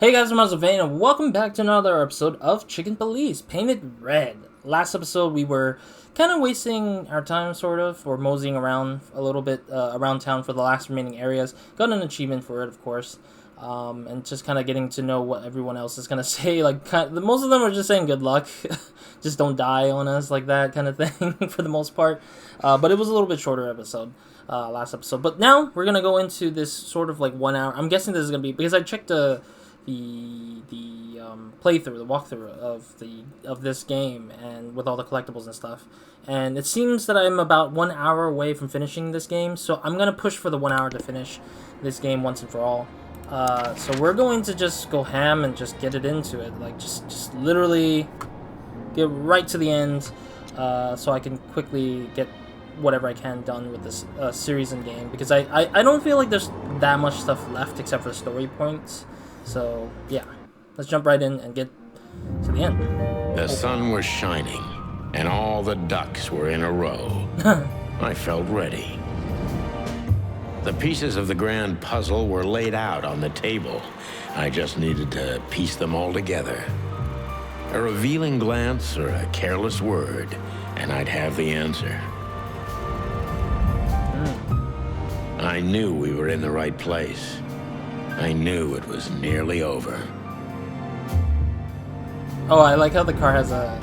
Hey guys, I'm RozaldVaneGAME, and welcome back to another episode of Chicken Police Painted Red. Last episode, we were kind of wasting our time, sort of, or moseying around a little bit around town for the last remaining areas. Got an achievement for it, of course, and just kind of getting to know what everyone else is gonna say. Like, most of them are just saying good luck, just don't die on us, like that kind of thing, for the most part. But it was a little bit shorter episode. Last episode. But now we're gonna go into this sort of like 1 hour. I'm guessing this is gonna be because I checked the playthrough, the walkthrough of this game, and with all the collectibles and stuff, and it seems that I'm about 1 hour away from finishing this game. So I'm gonna push for the 1 hour to finish this game once and for all. So we're going to just go ham and just get it into it, like just literally get right to the end, so I can quickly get whatever I can done with this series and game, because I don't feel like there's that much stuff left except for the story points. So yeah, let's jump right in and get to the end. The sun was shining and all the ducks were in a row. I felt ready. The pieces of the grand puzzle were laid out on the table. I just needed to piece them all together. A revealing glance or a careless word, and I'd have the answer. I knew we were in the right place. I knew it was nearly over. Oh, I like how the car has a...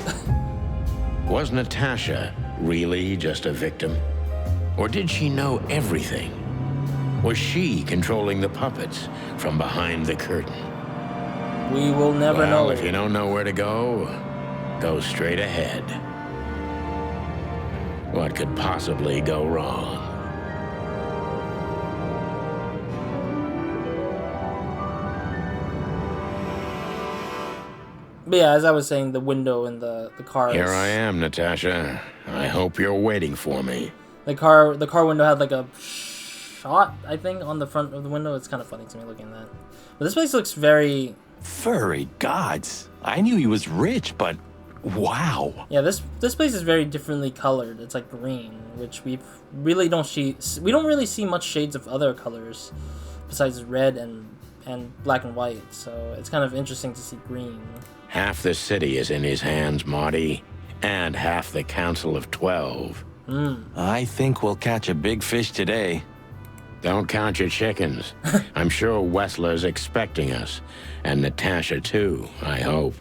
Was Natasha really just a victim? Or did she know everything? Was she controlling the puppets from behind the curtain? We will never know. Well, if you don't know where to go, go straight ahead. What could possibly go wrong? But yeah, as I was saying, the window in the car. Here I am, Natasha. I hope you're waiting for me. The car window had like a shot, I think, on the front of the window. It's kind of funny to me looking at that. But this place looks very... Furry gods. I knew he was rich, but wow. Yeah, this place is very differently colored. It's like green, which we really don't see. We don't really see much shades of other colors besides red and black and white. So it's kind of interesting to see green. Half the city is in his hands, Marty, and half the Council of 12. I think we'll catch a big fish today. Don't count your chickens. I'm sure Wessler's expecting us, and Natasha too, I hope.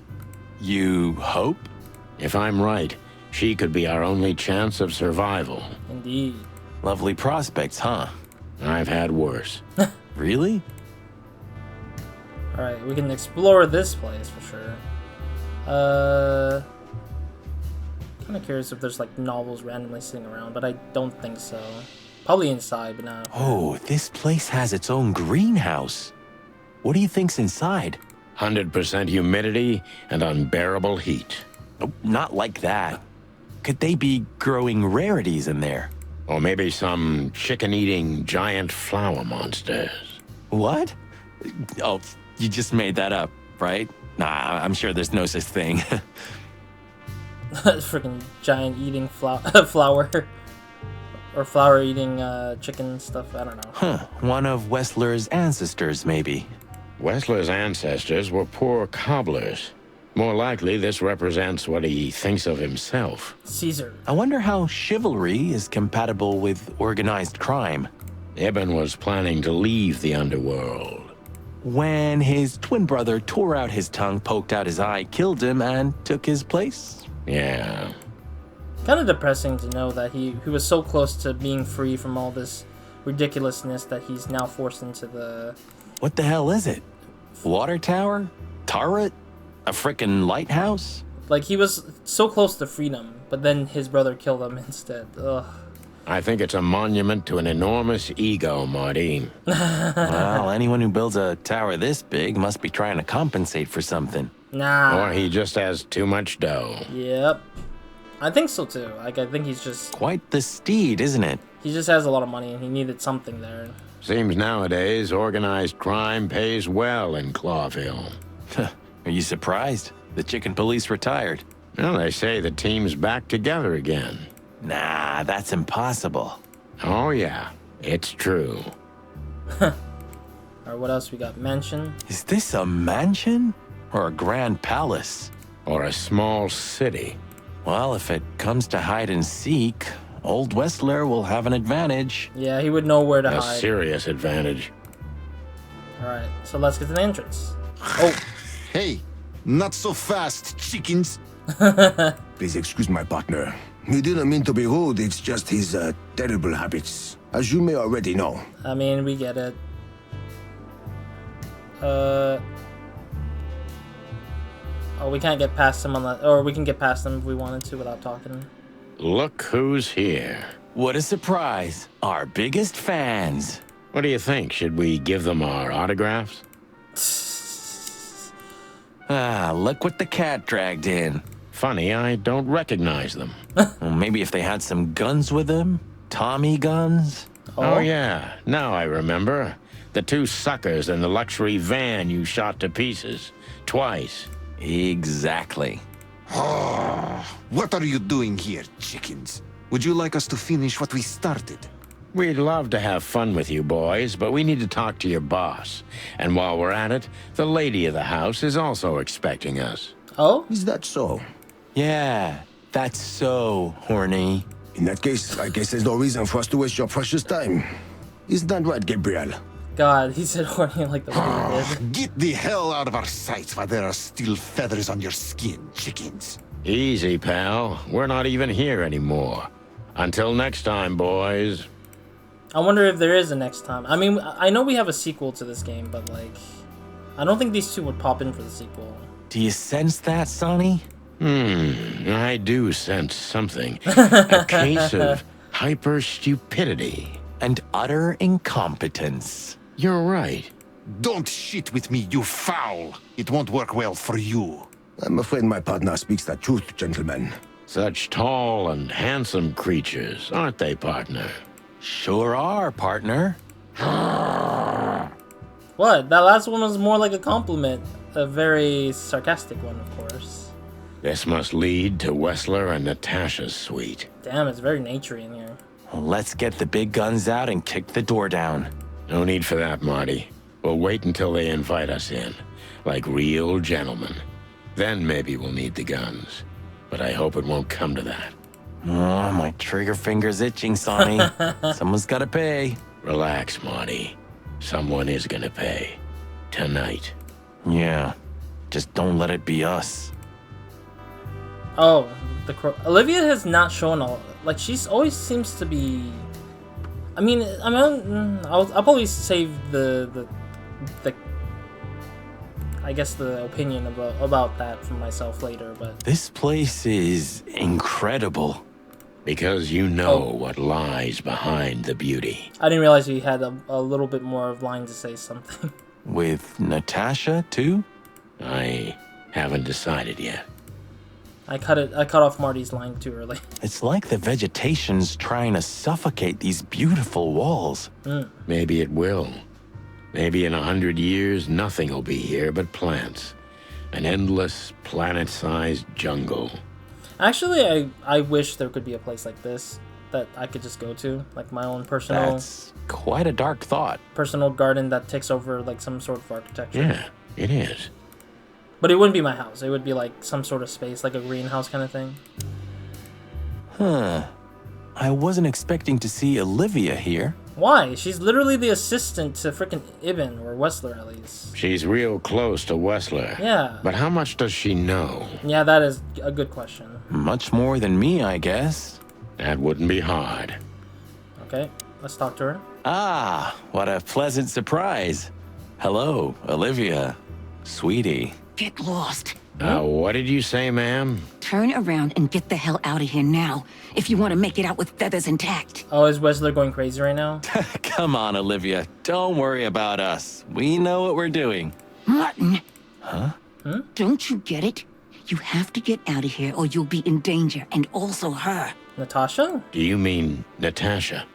You hope? If I'm right, she could be our only chance of survival. Indeed. Lovely prospects, huh? I've had worse. Really? Alright, we can explore this place for sure. Kind of curious if there's like novels randomly sitting around, but I don't think so. Probably inside, but not. Oh, this place has its own greenhouse. What do you think's inside? 100% humidity and unbearable heat. Oh, not like that. Could they be growing rarities in there? Or maybe some chicken-eating giant flower monsters. What? Oh, you just made that up, right? Nah, I'm sure there's no such thing. Freaking giant eating flower. Or flower eating chicken stuff, I don't know. Huh, one of Wessler's ancestors, maybe. Wessler's ancestors were poor cobblers. More likely, this represents what he thinks of himself. Caesar. I wonder how chivalry is compatible with organized crime. Ibn was planning to leave the underworld. When his twin brother tore out his tongue, poked out his eye, killed him, and took his place? Yeah. Kind of depressing to know that he was so close to being free from all this ridiculousness that he's now forced into the... What the hell is it? Water tower? Turret? A frickin' lighthouse? Like, he was so close to freedom, but then his brother killed him instead. Ugh. I think it's a monument to an enormous ego, Marty. Well, anyone who builds a tower this big must be trying to compensate for something. Nah. Or he just has too much dough. Yep. I think so too. Like, I think he's just... Quite the steed, isn't it? He just has a lot of money and he needed something there. Seems nowadays organized crime pays well in Clawville. Are you surprised? The chicken police retired. Well, they say the team's back together again. Nah, that's impossible. Oh yeah, it's true. Alright, what else we got? Mansion. Is this a mansion or a grand palace? Or a small city. Well, if it comes to hide and seek, old Whistler will have an advantage. Yeah, he would know where to A hide. serious advantage. Alright, so let's get to the entrance. Oh, Hey, not so fast, chickens. Please excuse my partner. He didn't mean to be rude, it's just his terrible habits. As you may already know. I mean, we get it. Oh, we can't get past him on that, or we can get past him if we wanted to without talking. Look who's here. What a surprise. Our biggest fans. What do you think? Should we give them our autographs? Ah, look what the cat dragged in. Funny, I don't recognize them. Well, maybe if they had some guns with them? Tommy guns? Oh, yeah. Now I remember. The two suckers in the luxury van you shot to pieces. Twice. Exactly. What are you doing here, chickens? Would you like us to finish what we started? We'd love to have fun with you boys, but we need to talk to your boss. And while we're at it, the lady of the house is also expecting us. Oh? Is that so? Yeah, that's so horny. In that case, I guess there's no reason for us to waste your precious time. Isn't that right, Gabriel? God, he said horny like the way he did. Get the hell out of our sight while there are still feathers on your skin, chickens. Easy, pal. We're not even here anymore. Until next time, boys. I wonder if there is a next time. I mean, I know we have a sequel to this game, but like, I don't think these two would pop in for the sequel. Do you sense that, Sonny? I do sense something. A case of hyper-stupidity. And utter incompetence. You're right. Don't shit with me, you foul. It won't work well for you. I'm afraid my partner speaks the truth, gentlemen. Such tall and handsome creatures, aren't they, partner? Sure are, partner. What? That last one was more like a compliment. A very sarcastic one, of course. This must lead to Whistler and Natasha's suite. Damn, it's very naturey in here. Let's get the big guns out and kick the door down. No need for that, Marty. We'll wait until they invite us in, like real gentlemen. Then maybe we'll need the guns. But I hope it won't come to that. Oh, my trigger finger's itching, Sonny. Someone's gotta pay. Relax, Marty. Someone is gonna pay. Tonight. Yeah, just don't let it be us. Oh, the Crook. Olivia has not shown all. Like, she's always seems to be. I mean, I'll probably save the I guess the opinion about that for myself later, but This place is incredible. Because you know what lies behind the beauty. I didn't realize he had a little bit more of line to say something. With Natasha, too? I haven't decided yet. I cut off Marty's line too early. It's like the vegetation's trying to suffocate these beautiful walls. Maybe it will. Maybe in 100 years, nothing will be here but plants. An endless, planet-sized jungle. Actually, I wish there could be a place like this that I could just go to, like my own personal That's quite a dark thought. personal garden that takes over like some sort of architecture. Yeah, it is. But it wouldn't be my house. It would be like some sort of space, like a greenhouse kind of thing. Huh. I wasn't expecting to see Olivia here. Why? She's literally the assistant to frickin' Ibn, or Whistler at least. She's real close to Whistler. Yeah. But how much does she know? Yeah, that is a good question. Much more than me, I guess. That wouldn't be hard. Okay, let's talk to her. Ah, what a pleasant surprise. Hello, Olivia. Sweetie. Get lost. What did you say, ma'am? Turn around and get the hell out of here now, if you want to make it out with feathers intact. Oh, is Whistler going crazy right now? Come on, Olivia. Don't worry about us. We know what we're doing. Martin. Huh? Don't you get it? You have to get out of here or you'll be in danger, and also her. Natasha? Do you mean Natasha?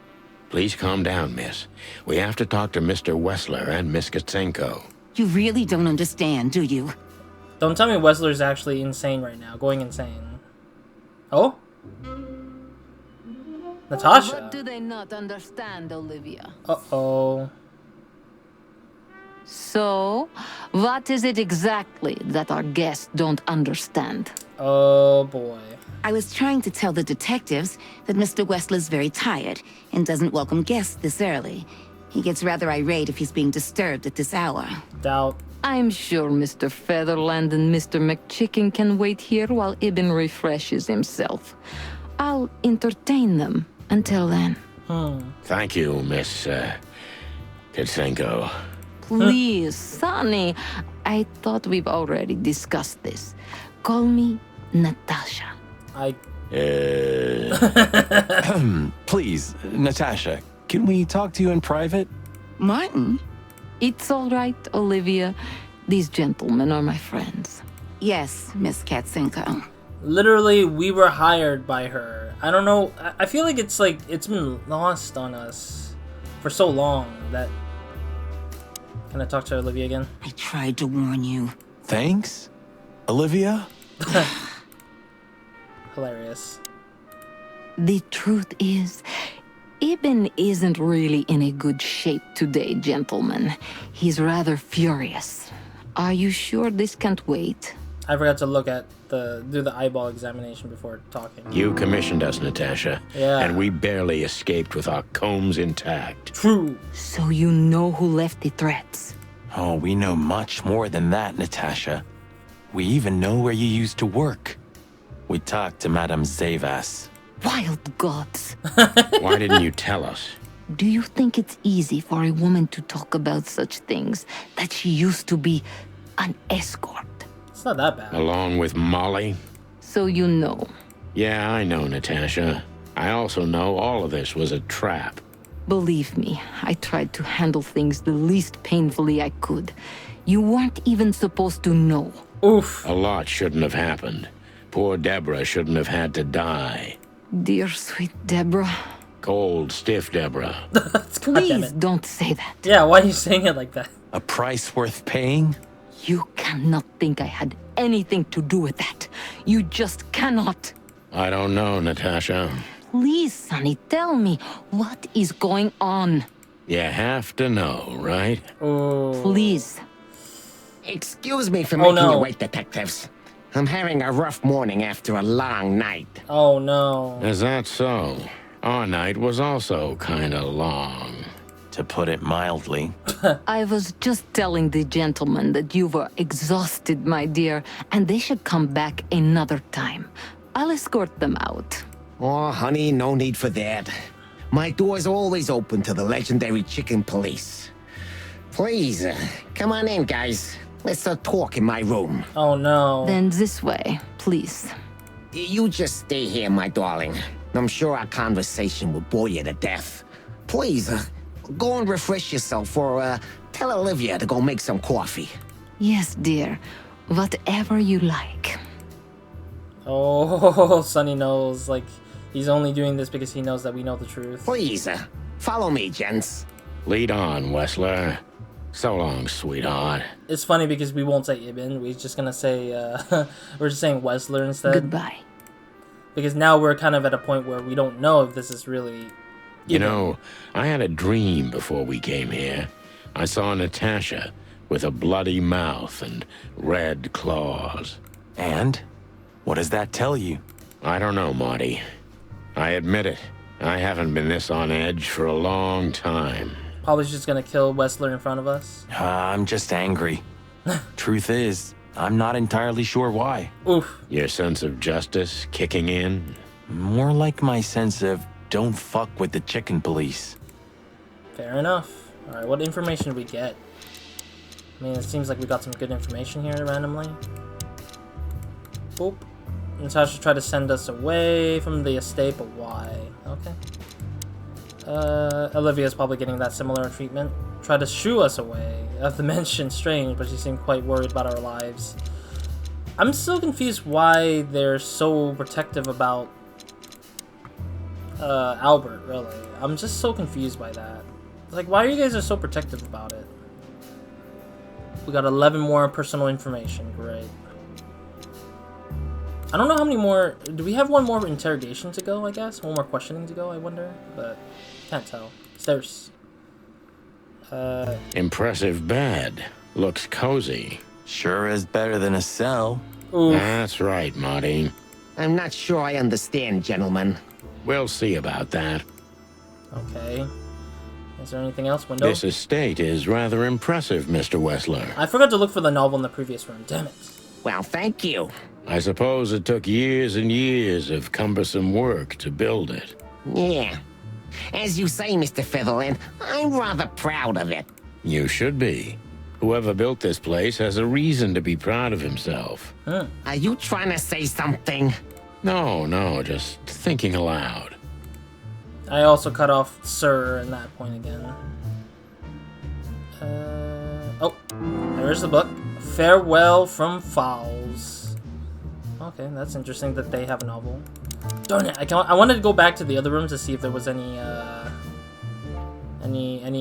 Please calm down, miss. We have to talk to Mr. Whistler and Miss Katsenko. You really don't understand, do you? Don't tell me Whistler's actually insane right now, going insane. Oh? Natasha? What do they not understand, Olivia? Uh-oh. So, what is it exactly that our guests don't understand? Oh boy. I was trying to tell the detectives that Mr. Wessler's very tired and doesn't welcome guests this early. He gets rather irate if he's being disturbed at this hour. Doubt. I'm sure Mr. Featherland and Mr. McChicken can wait here while Ibn refreshes himself. I'll entertain them until then. Thank you, Miss Kitsenko. Please, Sonny. I thought we've already discussed this. Call me Natasha. Please, Natasha, can we talk to you in private? Martin? It's all right, Olivia. These gentlemen are my friends. Yes, Miss Katsenko. Literally, we were hired by her. I don't know. I feel like it's been lost on us for so long that... Can I talk to Olivia again? I tried to warn you. Thanks, Olivia? Hilarious. The truth is, Ibn isn't really in a good shape today, gentlemen. He's rather furious. Are you sure this can't wait? I forgot to do the eyeball examination before talking. You commissioned us, Natasha. Yeah. And we barely escaped with our combs intact. True. So you know who left the threats? Oh, we know much more than that, Natasha. We even know where you used to work. We talked to Madame Zavas. Wild gods. Why didn't you tell us? Do you think it's easy for a woman to talk about such things, that she used to be an escort? It's not that bad. Along with Molly? So you know. Yeah, I know, Natasha. I also know all of this was a trap. Believe me, I tried to handle things the least painfully I could. You weren't even supposed to know. Oof. A lot shouldn't have happened. Poor Deborah shouldn't have had to die. Dear sweet Deborah. Cold, stiff Deborah. Please don't say that. Yeah, why are you saying it like that? A price worth paying? You cannot think I had anything to do with that. You just cannot. I don't know, Natasha. Please, Sonny, tell me, what is going on? You have to know, right? Oh. Please. Excuse me for Oh, making no. you wait, detectives. I'm having a rough morning after a long night. Oh no. Is that so? Our night was also kinda long. To put it mildly. I was just telling the gentlemen that you were exhausted, my dear, and they should come back another time. I'll escort them out. Oh, honey, no need for that. My door's always open to the legendary chicken police. Please, come on in, guys. Let's talk in my room. Oh no. Then this way, please. You just stay here, my darling. I'm sure our conversation will bore you to death. Please, go and refresh yourself, or tell Olivia to go make some coffee. Yes, dear. Whatever you like. Oh, Sonny knows. Like, he's only doing this because he knows that we know the truth. Please, follow me, gents. Lead on, Wessler. So long, sweetheart. It's funny because we won't say Ibn. We're just gonna say, we're just saying Wessler instead. Goodbye. Because now we're kind of at a point where we don't know if this is really... You know, I had a dream before we came here. I saw Natasha with a bloody mouth and red claws. And? What does that tell you? I don't know, Marty. I admit it. I haven't been this on edge for a long time. Probably just gonna kill Wessler in front of us. I'm just angry. Truth is, I'm not entirely sure why. Oof. Your sense of justice kicking in? More like my sense of don't fuck with the chicken police. Fair enough. Alright, what information did we get? I mean, it seems like we got some good information here randomly. Boop. Natasha tried to send us away from the estate, but why? Okay. Olivia's probably getting that similar treatment. Tried to shoo us away. The mention strange, but she seemed quite worried about our lives. I'm still confused why they're so protective about Albert, really. I'm just so confused by that. Like, why are you guys so protective about it? We got 11 more personal information. Great. I don't know how many more... Do we have one more interrogation to go, I guess? One more questioning to go, I wonder? But can't tell. Stairs. Impressive bed. Looks cozy. Sure is better than a cell. Oof. That's right, Marty. I'm not sure I understand, gentlemen. We'll see about that. Okay. Is there anything else? Window? This estate is rather impressive, Mr. Wessler. I forgot to look for the novel in the previous room. Damn it. Well, thank you. I suppose it took years and years of cumbersome work to build it. Yeah. As you say, Mr. Featherland, I'm rather proud of it. You should be. Whoever built this place has a reason to be proud of himself. Are you trying to say something? No, just thinking aloud. I also cut off Sir in that point again. Oh, there's the book. Farewell from Fowls. Okay, that's interesting that they have a novel. Darn it! I wanted to go back to the other rooms to see if there was any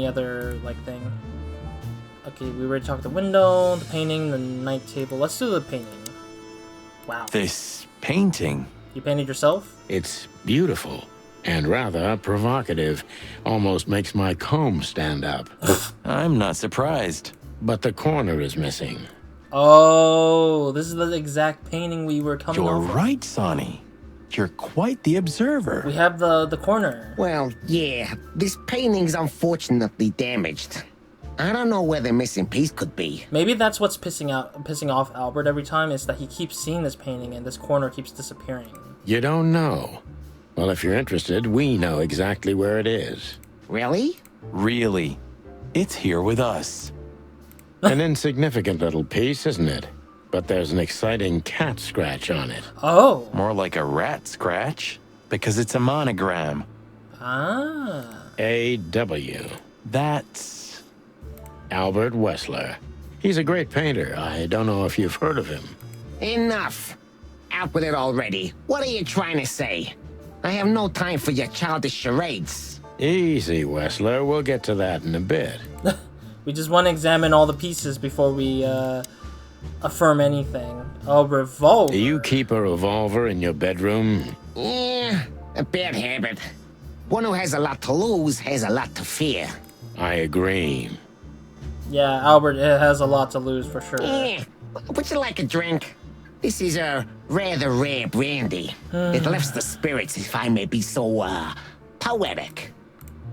other like thing. Okay, we already talked the window, the painting, the night table. Let's do the painting. Wow. This painting? You painted yourself? It's beautiful and rather provocative. Almost makes my comb stand up. I'm not surprised. But the corner is missing. Oh, this is the exact painting we were coming You're off of. right, Sonny. You're quite the observer. We have the corner. Well, yeah, this painting's unfortunately damaged. I don't know where the missing piece could be. Maybe that's what's pissing off Albert every time, is that he keeps seeing this painting and this corner keeps disappearing. You don't know? Well, if you're interested, we know exactly where it is. Really? Really. It's here with us. An insignificant little piece, isn't it? But there's an exciting cat scratch on it. Oh. More like a rat scratch, because it's a monogram. Ah. A.W. That's... Albert Wessler. He's a great painter. I don't know if you've heard of him. Enough. Out with it already. What are you trying to say? I have no time for your childish charades. Easy, Wessler. We'll get to that in a bit. We just want to examine all the pieces before we affirm anything. A revolver. Do you keep a revolver in your bedroom? Yeah, a bad habit. One who has a lot to lose has a lot to fear. I agree. Yeah, Albert has a lot to lose for sure. Yeah, would you like a drink? This is a rather rare brandy. It lifts the spirits, if I may be so, poetic.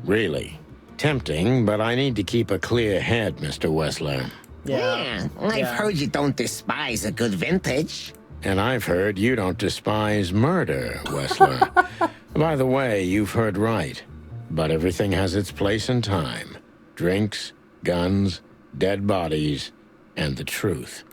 Really? Tempting, but I need to keep a clear head, Mr. Wessler. Yeah, I've heard you don't despise a good vintage. And I've heard you don't despise murder, Wessler. By the way, you've heard right. But everything has its place and time. Drinks, guns, dead bodies, and the truth.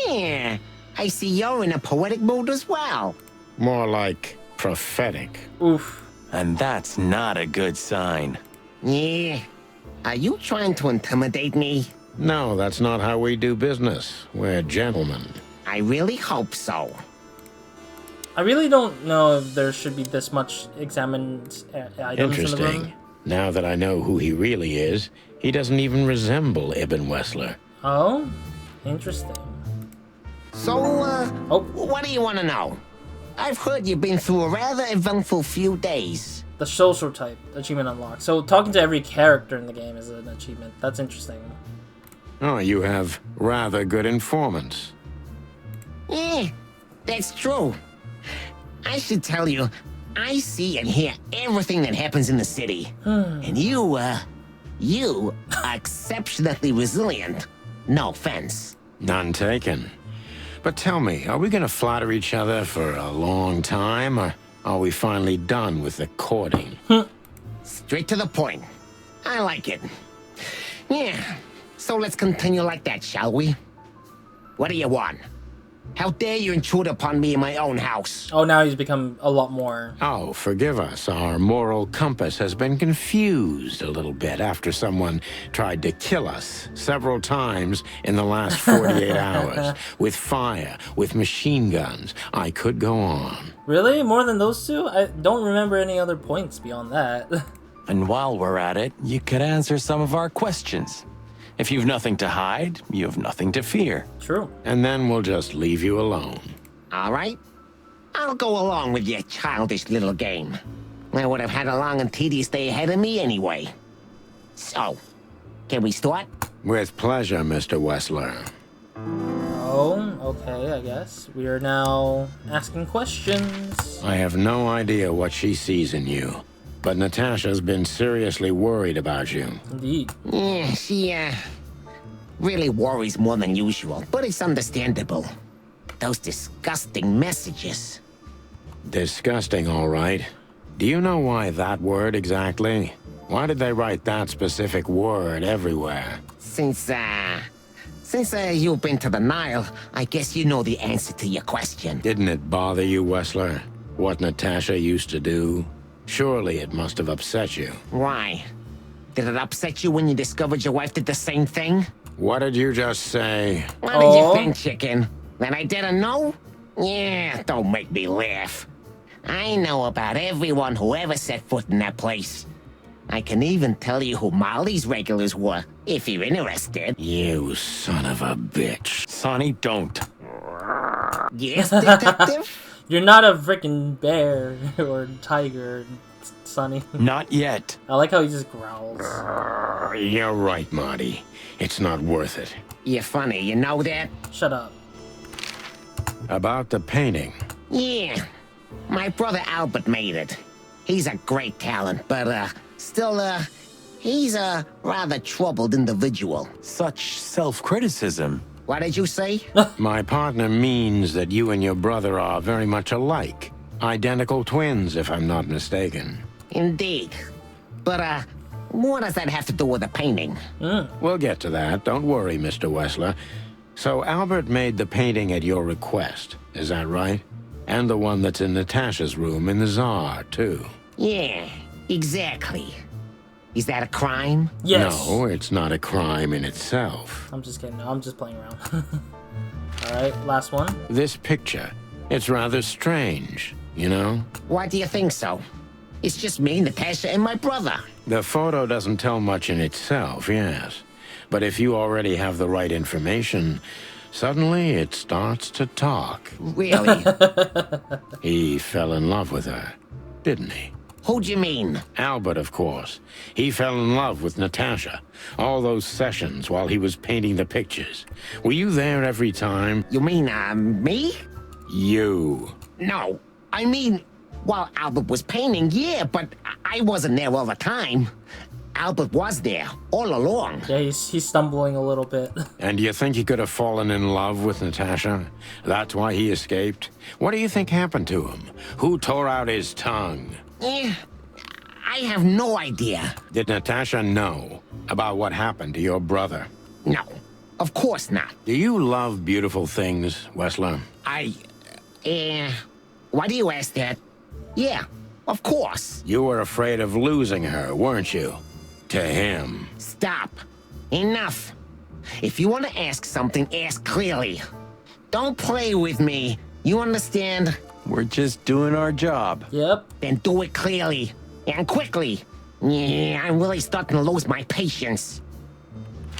Yeah, I see you're in a poetic mood as well. More like prophetic. Oof. And that's not a good sign. Yeah, are you trying to intimidate me? No, that's not how we do business. We're gentlemen. I really hope so. I really don't know if there should be this much examined items in the room. Interesting. Now that I know who he really is, he doesn't even resemble Ibn Wessler. Oh? Interesting. So, what do you want to know? I've heard you've been through a rather eventful few days. The social type achievement unlocked. So talking to every character in the game is an achievement. That's interesting. Oh, you have rather good informants. Yeah, that's true. I should tell you, I see and hear everything that happens in the city. And you are exceptionally resilient. No offense. None taken. But tell me, are we going to flatter each other for a long time, or are we finally done with the courting? Straight to the point. I like it. Yeah, so let's continue like that, shall we? What do you want? How dare you intrude upon me in my own house? Oh, now he's become a lot more. Oh, forgive us. Our moral compass has been confused a little bit after someone tried to kill us several times in the last 48 hours. With fire, with machine guns. I could go on. Really? More than those two? I don't remember any other points beyond that. And while we're at it, you could answer some of our questions. If you've nothing to hide, you have nothing to fear. True. And then we'll just leave you alone. All right. I'll go along with your childish little game. I would have had a long and tedious day ahead of me anyway. So, Can we start? With pleasure, Mr. Wessler. Oh, okay, I guess. We are now asking questions. I have no idea what she sees in you, but Natasha's been seriously worried about you. Indeed. Yeah, she, really worries more than usual, but it's understandable. Those disgusting messages. Disgusting, all right. Do you know why that word exactly? Why did they write that specific word everywhere? Since you've been to the Nile, I guess you know the answer to your question. Didn't it bother you, Wessler? What Natasha used to do? Surely it must have upset you. Why? Did it upset you when you discovered your wife did the same thing? What did you just say? What did you think, chicken? That I didn't know? Yeah, don't make me laugh. I know about everyone who ever set foot in that place. I can even tell you who Molly's regulars were, if you're interested. You son of a bitch. Sonny, don't. Yes, detective? You're not a freaking bear or tiger, Sonny. Not yet. I like how he just growls. You're right, Marty. It's not worth it. You're funny, you know that? Shut up. About the painting. Yeah. My brother Albert made it. He's a great talent, but, still, he's a rather troubled individual. Such self-criticism. What did you say? My partner means that you and your brother are very much alike. Identical twins, if I'm not mistaken. Indeed. But, what does that have to do with the painting? We'll get to that. Don't worry, Mr. Wessler. So Albert made the painting at your request, is that right? And the one that's in Natasha's room in the Tsar, too. Yeah, exactly. Is that a crime? Yes. No, it's not a crime in itself. I'm just kidding. I'm just playing around. Alright, last one. This picture, it's rather strange, you know? Why do you think so? It's just me, Natasha, and my brother. The photo doesn't tell much in itself, yes. But if you already have the right information, suddenly it starts to talk. Really? He fell in love with her, didn't he? Who do you mean? Albert, of course. He fell in love with Natasha. All those sessions while he was painting the pictures. Were you there every time? You mean, me? You. No. I mean, while Albert was painting, yeah, but I wasn't there all the time. Albert was there, all along. Yeah, he's stumbling a little bit. And you think he could have fallen in love with Natasha? That's why he escaped? What do you think happened to him? Who tore out his tongue? Eh, I have no idea. Did Natasha know about what happened to your brother? No, of course not. Do you love beautiful things, Wessler? Why do you ask that? Yeah, of course. You were afraid of losing her, weren't you? To him. Stop. Enough. If you want to ask something, ask clearly. Don't play with me. You understand? We're just doing our job. Yep. Then do it clearly. And quickly. Yeah, I'm really starting to lose my patience.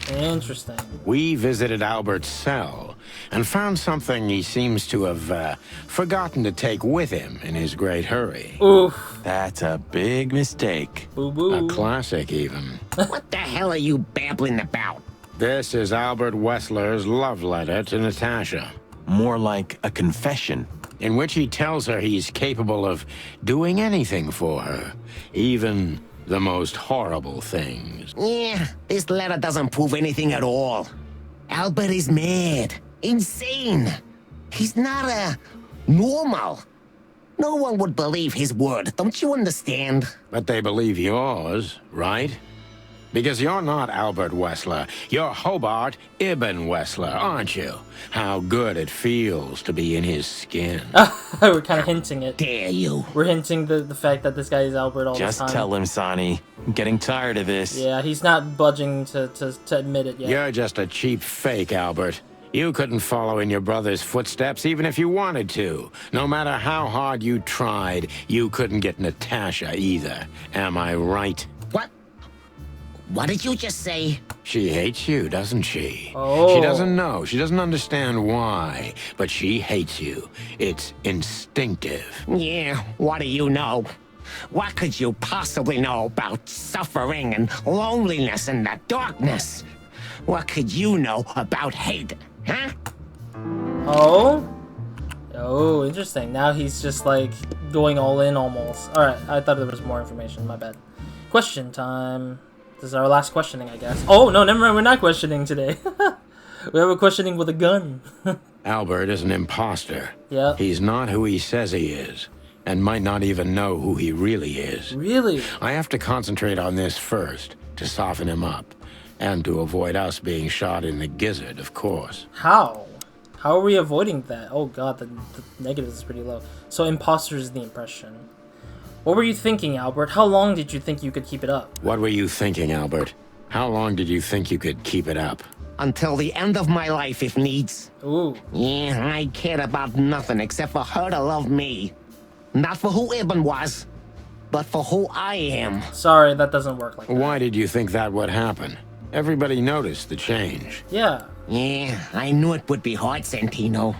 Interesting. We visited Albert's cell and found something he seems to have forgotten to take with him in his great hurry. Oof. That's a big mistake. Boo boo. A classic, even. What the hell are you babbling about? This is Albert Wessler's love letter to Natasha, More like a confession. in which he tells her he's capable of doing anything for her, even the most horrible things. Yeah, this letter doesn't prove anything at all. Albert is mad. Insane. He's not, normal. No one would believe his word, don't you understand? But they believe yours, right? Because you're not Albert Wessler. You're Hobart Ibn Wessler, aren't you? How good it feels to be in his skin. We're kind of hinting it. Dare you? We're hinting the fact that this guy is Albert all Just the time. tell him, Sonny. I'm getting tired of this. Yeah, he's not budging to admit it yet. You're just a cheap fake, Albert. You couldn't follow in your brother's footsteps even if you wanted to. No matter how hard you tried, you couldn't get Natasha either. Am I right? What? What did you just say? She hates you, doesn't she? Oh. She doesn't know. She doesn't understand why. But she hates you. It's instinctive. Yeah, what do you know? What could you possibly know about suffering and loneliness and the darkness? What could you know about hate, huh? Oh? Oh, interesting. Now he's just like going all in almost. Alright, I thought there was more information. My bad. Question time. This is our last questioning, I guess. Oh, no, never mind. We're not questioning today. We have a questioning with a gun. Albert is an imposter. Yeah. He's not who he says he is, and might not even know who he really is. Really? I have to concentrate on this first, to soften him up, and to avoid us being shot in the gizzard, of course. How? How are we avoiding that? Oh god, the negative is pretty low. So imposter is the impression. What were you thinking, Albert? How long did you think you could keep it up? What were you thinking, Albert? How long did you think you could keep it up? Until the end of my life, if needs. Ooh. Yeah, I cared about nothing except for her to love me. Not for who Ibn was, but for who I am. Sorry, that doesn't work like that. Why did you think that would happen? Everybody noticed the change. Yeah. Yeah, I knew it would be hard, Santino.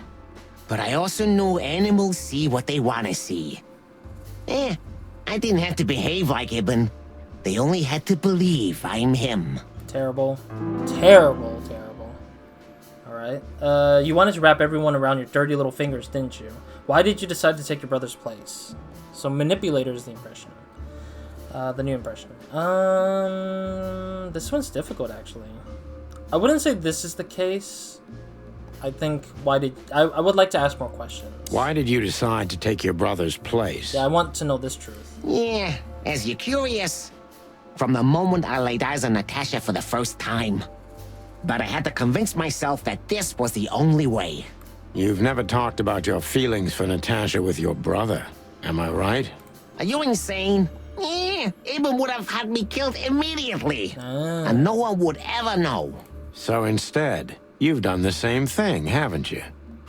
But I also knew animals see what they want to see. I didn't have to behave like Ibn. They only had to believe I'm him. Terrible. Terrible, terrible. Alright. You wanted to wrap everyone around your dirty little fingers, didn't you? Why did you decide to take your brother's place? So manipulator is the impression. The new impression. This one's difficult, actually. I wouldn't say this is the case. I think, I would like to ask more questions. Why did you decide to take your brother's place? Yeah, I want to know this truth. Yeah, as you're curious. From the moment I laid eyes on Natasha for the first time. But I had to convince myself that this was the only way. You've never talked about your feelings for Natasha with your brother, am I right? Are you insane? Yeah, Ibn would have had me killed immediately. And no one would ever know. So instead, you've done the same thing, haven't you?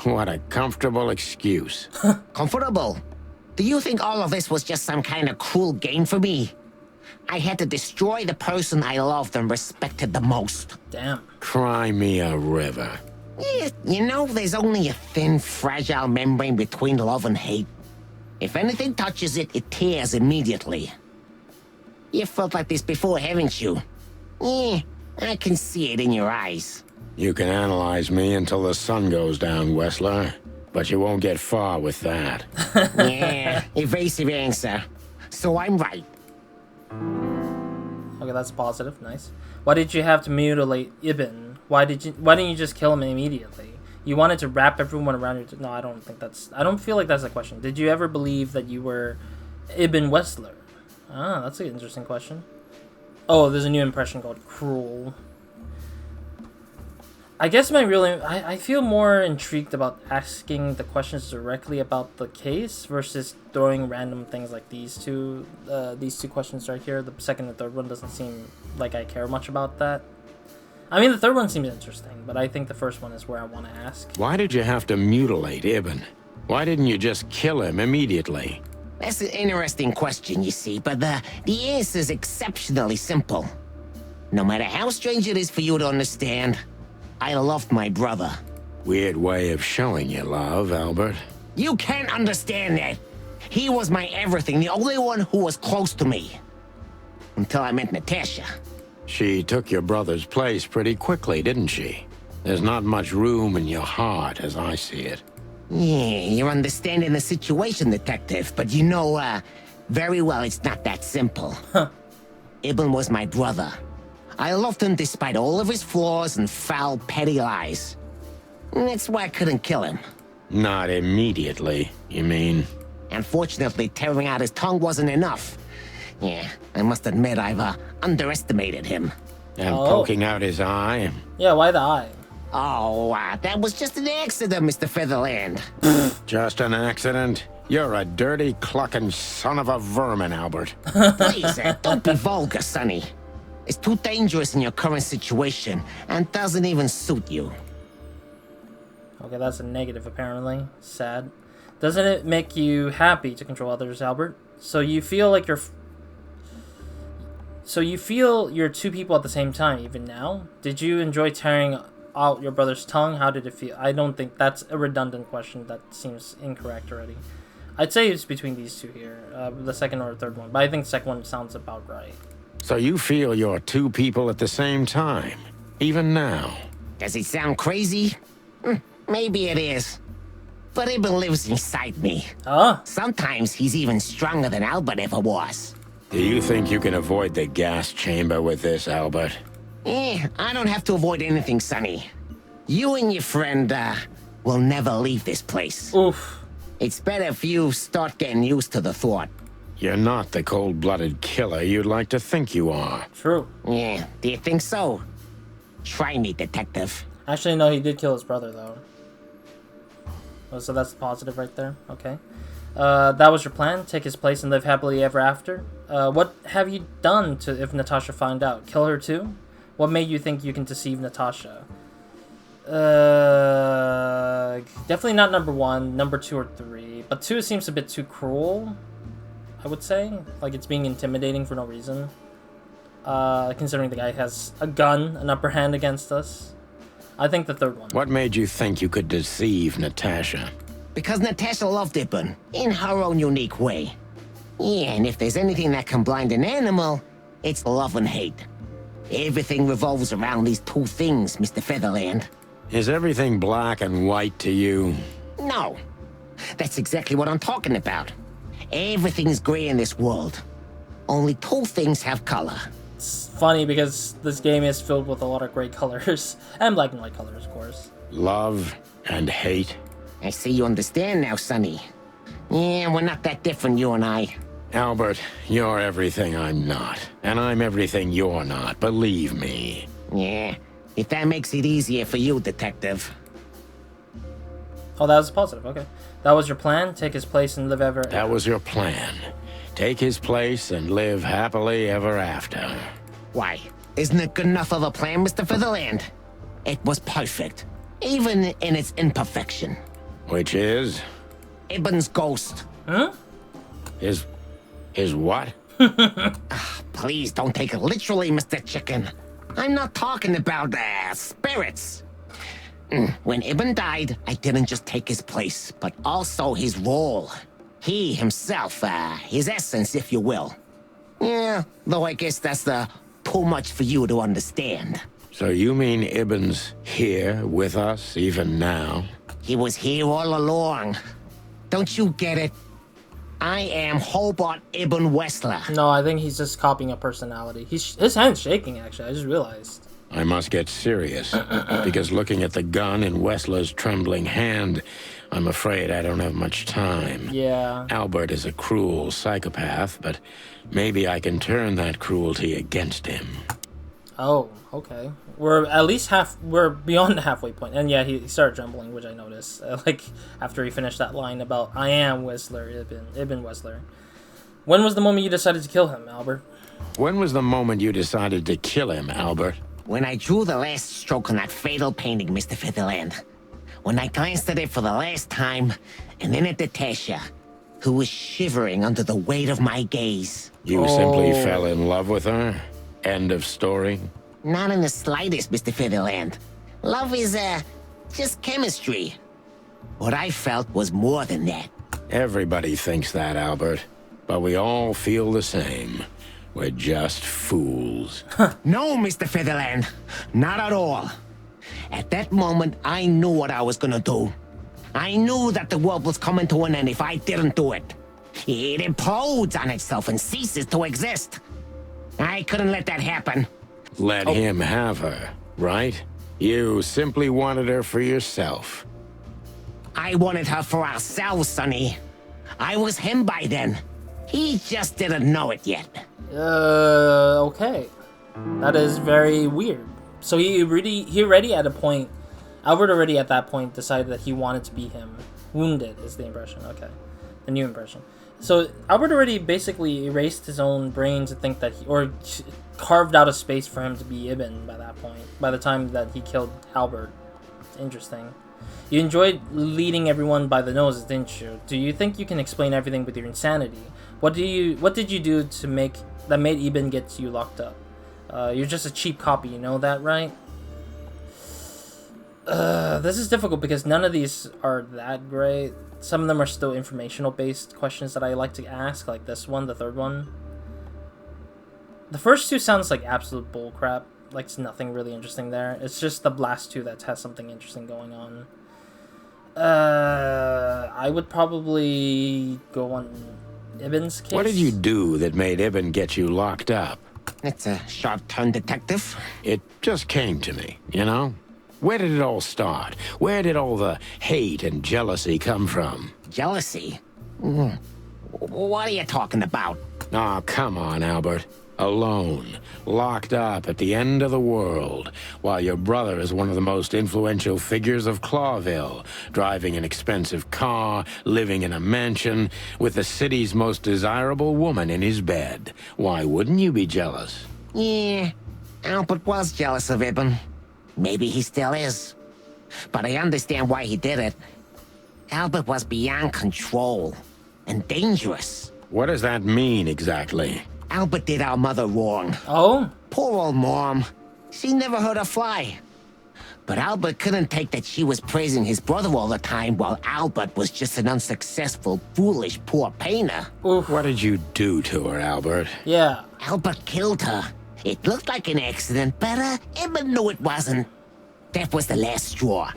What a comfortable excuse. Comfortable? Do you think all of this was just some kind of cruel game for me? I had to destroy the person I loved and respected the most. Damn. Cry me a river. Yeah, you know, there's only a thin, fragile membrane between love and hate. If anything touches it, it tears immediately. You felt like this before, haven't you? Yeah, I can see it in your eyes. You can analyze me until the sun goes down, Wessler. But you won't get far with that. Yeah, evasive answer. So I'm right. Okay, that's positive. Nice. Why did you have to mutilate Ibn? Why didn't you just kill him immediately? You wanted to wrap everyone around your... No, I don't feel like that's a question. Did you ever believe that you were Ibn Wessler? Ah, that's an interesting question. Oh, there's a new impression called cruel. I guess I feel more intrigued about asking the questions directly about the case versus throwing random things like these two questions right here. The second and third one doesn't seem like I care much about that. I mean, the third one seems interesting, but I think the first one is where I want to ask. Why did you have to mutilate Ibn? Why didn't you just kill him immediately? That's an interesting question, you see, but the answer is exceptionally simple. No matter how strange it is for you to understand, I loved my brother. Weird way of showing your love, Albert. You can't understand that. He was my everything, the only one who was close to me. Until I met Natasha. She took your brother's place pretty quickly, didn't she? There's not much room in your heart, as I see it. Yeah, you're understanding the situation, Detective, but you know, very well it's not that simple. Ibn was my brother. I loved him despite all of his flaws and foul, petty lies. That's why I couldn't kill him. Not immediately, you mean? Unfortunately, tearing out his tongue wasn't enough. Yeah, I must admit I've underestimated him. And poking out his eye? Yeah, why the eye? Oh, that was just an accident, Mr. Featherland. Just an accident? You're a dirty, clucking son of a vermin, Albert. Please, don't be vulgar, Sonny. It's too dangerous in your current situation, and doesn't even suit you. Okay, that's a negative, apparently. Sad. Doesn't it make you happy to control others, Albert? So you feel like you're two people at the same time, even now? Did you enjoy tearing out your brother's tongue? How did it feel? I don't think that's a redundant question. That seems incorrect already. I'd say it's between these two here, the second or third one. But I think the second one sounds about right. So you feel you're two people at the same time, even now? Does it sound crazy? Maybe it is. But Ibn lives inside me. Ah. Sometimes he's even stronger than Albert ever was. Do you think you can avoid the gas chamber with this, Albert? I don't have to avoid anything, Sonny. You and your friend, will never leave this place. Oof. It's better if you start getting used to the thought. You're not the cold-blooded killer you'd like to think you are. True. Yeah, do you think so? Try me, detective. Actually, no, he did kill his brother, though. Oh, so that's positive right there. Okay. That was your plan? Take his place and live happily ever after? What have you done to if Natasha found out? Kill her too? What made you think you can deceive Natasha? Definitely not number 1, number 2 or 3. But 2 seems a bit too cruel, I would say. Like it's being intimidating for no reason. Considering the guy has a gun, an upper hand against us. I think the third one. What made you think you could deceive Natasha? Because Natasha loved Ibn, in her own unique way. Yeah, and if there's anything that can blind an animal, it's love and hate. Everything revolves around these two things, Mr. Featherland. Is everything black and white to you? No. That's exactly what I'm talking about. Everything's gray in this world. Only two things have color. It's funny because this game is filled with a lot of gray colors. And black and white colors, of course. Love and hate? I see you understand now, Sonny. Yeah, we're not that different, you and I. Albert, you're everything I'm not. And I'm everything you're not, believe me. Yeah, if that makes it easier for you, detective. Oh, that was positive, okay. That was your plan? Take his place and live ever... That was your plan. Take his place and live happily ever after. Why? Isn't it good enough of a plan, Mr. Featherland? It was perfect, even in its imperfection. Which is? Ibn's ghost. Huh? His what? Please don't take it literally, Mr. Chicken. I'm not talking about, spirits. When Ibn died, I didn't just take his place, but also his role. He himself, his essence, if you will. Yeah, though I guess that's too much for you to understand. So you mean Ibn's here with us even now? He was here all along. Don't you get it? I am Hobart Ibn Wessler. No, I think he's just copying a personality. His hand's shaking, actually. I just realized. I must get serious, because looking at the gun in Wessler's trembling hand, I'm afraid I don't have much time. Yeah. Albert is a cruel psychopath, but maybe I can turn that cruelty against him. Oh, okay. We're at least we're beyond the halfway point. And yeah, he started trembling, which I noticed. Like, after he finished that line about, I am Wessler, Ibn Wessler. When was the moment you decided to kill him, Albert? When was the moment you decided to kill him, Albert? When I drew the last stroke on that fatal painting, Mr. Featherland. When I glanced at it for the last time, and then at Natasha, who was shivering under the weight of my gaze. You simply fell in love with her? End of story? Not in the slightest, Mr. Featherland. Love is, just chemistry. What I felt was more than that. Everybody thinks that, Albert. But we all feel the same. We're just fools. No, Mr. Featherland. Not at all. At that moment, I knew what I was gonna do. I knew that the world was coming to an end if I didn't do it. It implodes on itself and ceases to exist. I couldn't let that happen. Let him have her, right? You simply wanted her for yourself. I wanted her for ourselves, Sonny. I was him by then. He just didn't know it yet. Okay. That is very weird. So Albert already at that point decided that he wanted to be him. Wounded is the impression, okay. The new impression. So Albert already basically erased his own brain to think that or carved out a space for him to be Ibn by that point, by the time that he killed Albert. Interesting. You enjoyed leading everyone by the nose, didn't you? Do you think you can explain everything with your insanity? What did you do to made Ibn get you locked up? You're just a cheap copy, you know that, right? This is difficult because none of these are that great. Some of them are still informational-based questions that I like to ask, like this one, the third one. The first two sounds like absolute bullcrap. Like, it's nothing really interesting there. It's just the last two that has something interesting going on. I would probably go on Ibn's case. What did you do that made Ibn get you locked up? It's a sharp-turned detective. It just came to me, you know? Where did it all start? Where did all the hate and jealousy come from? Jealousy? What are you talking about? Oh, come on, Albert. Alone, locked up at the end of the world, while your brother is one of the most influential figures of Clawville, driving an expensive car, living in a mansion, with the city's most desirable woman in his bed. Why wouldn't you be jealous? Yeah, Albert was jealous of Ibn. Maybe he still is. But I understand why he did it. Albert was beyond control and dangerous. What does that mean exactly? Albert did our mother wrong. Oh? Poor old Mom. She never hurt a fly. But Albert couldn't take that she was praising his brother all the time while Albert was just an unsuccessful, foolish, poor painter. Oof. What did you do to her, Albert? Yeah. Albert killed her. It looked like an accident, but Ibn knew it wasn't. That was the last straw.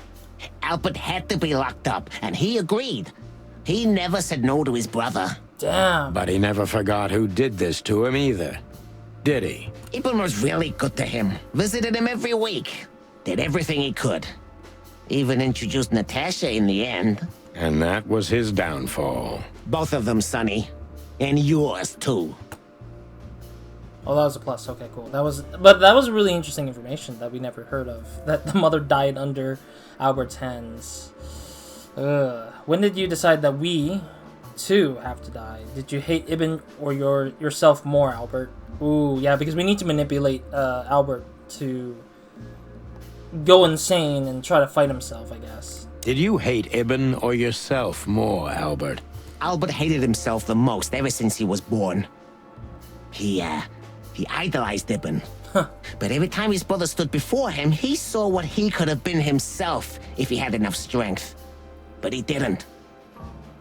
Albert had to be locked up, and he agreed. He never said no to his brother. Damn. But he never forgot who did this to him either, did he? Ibn was really good to him. Visited him every week. Did everything he could. Even introduced Natasha in the end. And that was his downfall. Both of them, Sonny. And yours, too. Oh, that was a plus. Okay, cool. But that was really interesting information that we never heard of. That the mother died under Albert's hands. When did you decide that we, too, have to die? Did you hate Ibn or yourself more, Albert? Ooh, yeah, because we need to manipulate Albert to go insane and try to fight himself, I guess. Did you hate Ibn or yourself more, Albert? Albert hated himself the most ever since he was born. He idolized Ibn. But every time his brother stood before him, he saw what he could have been himself if he had enough strength. But he didn't.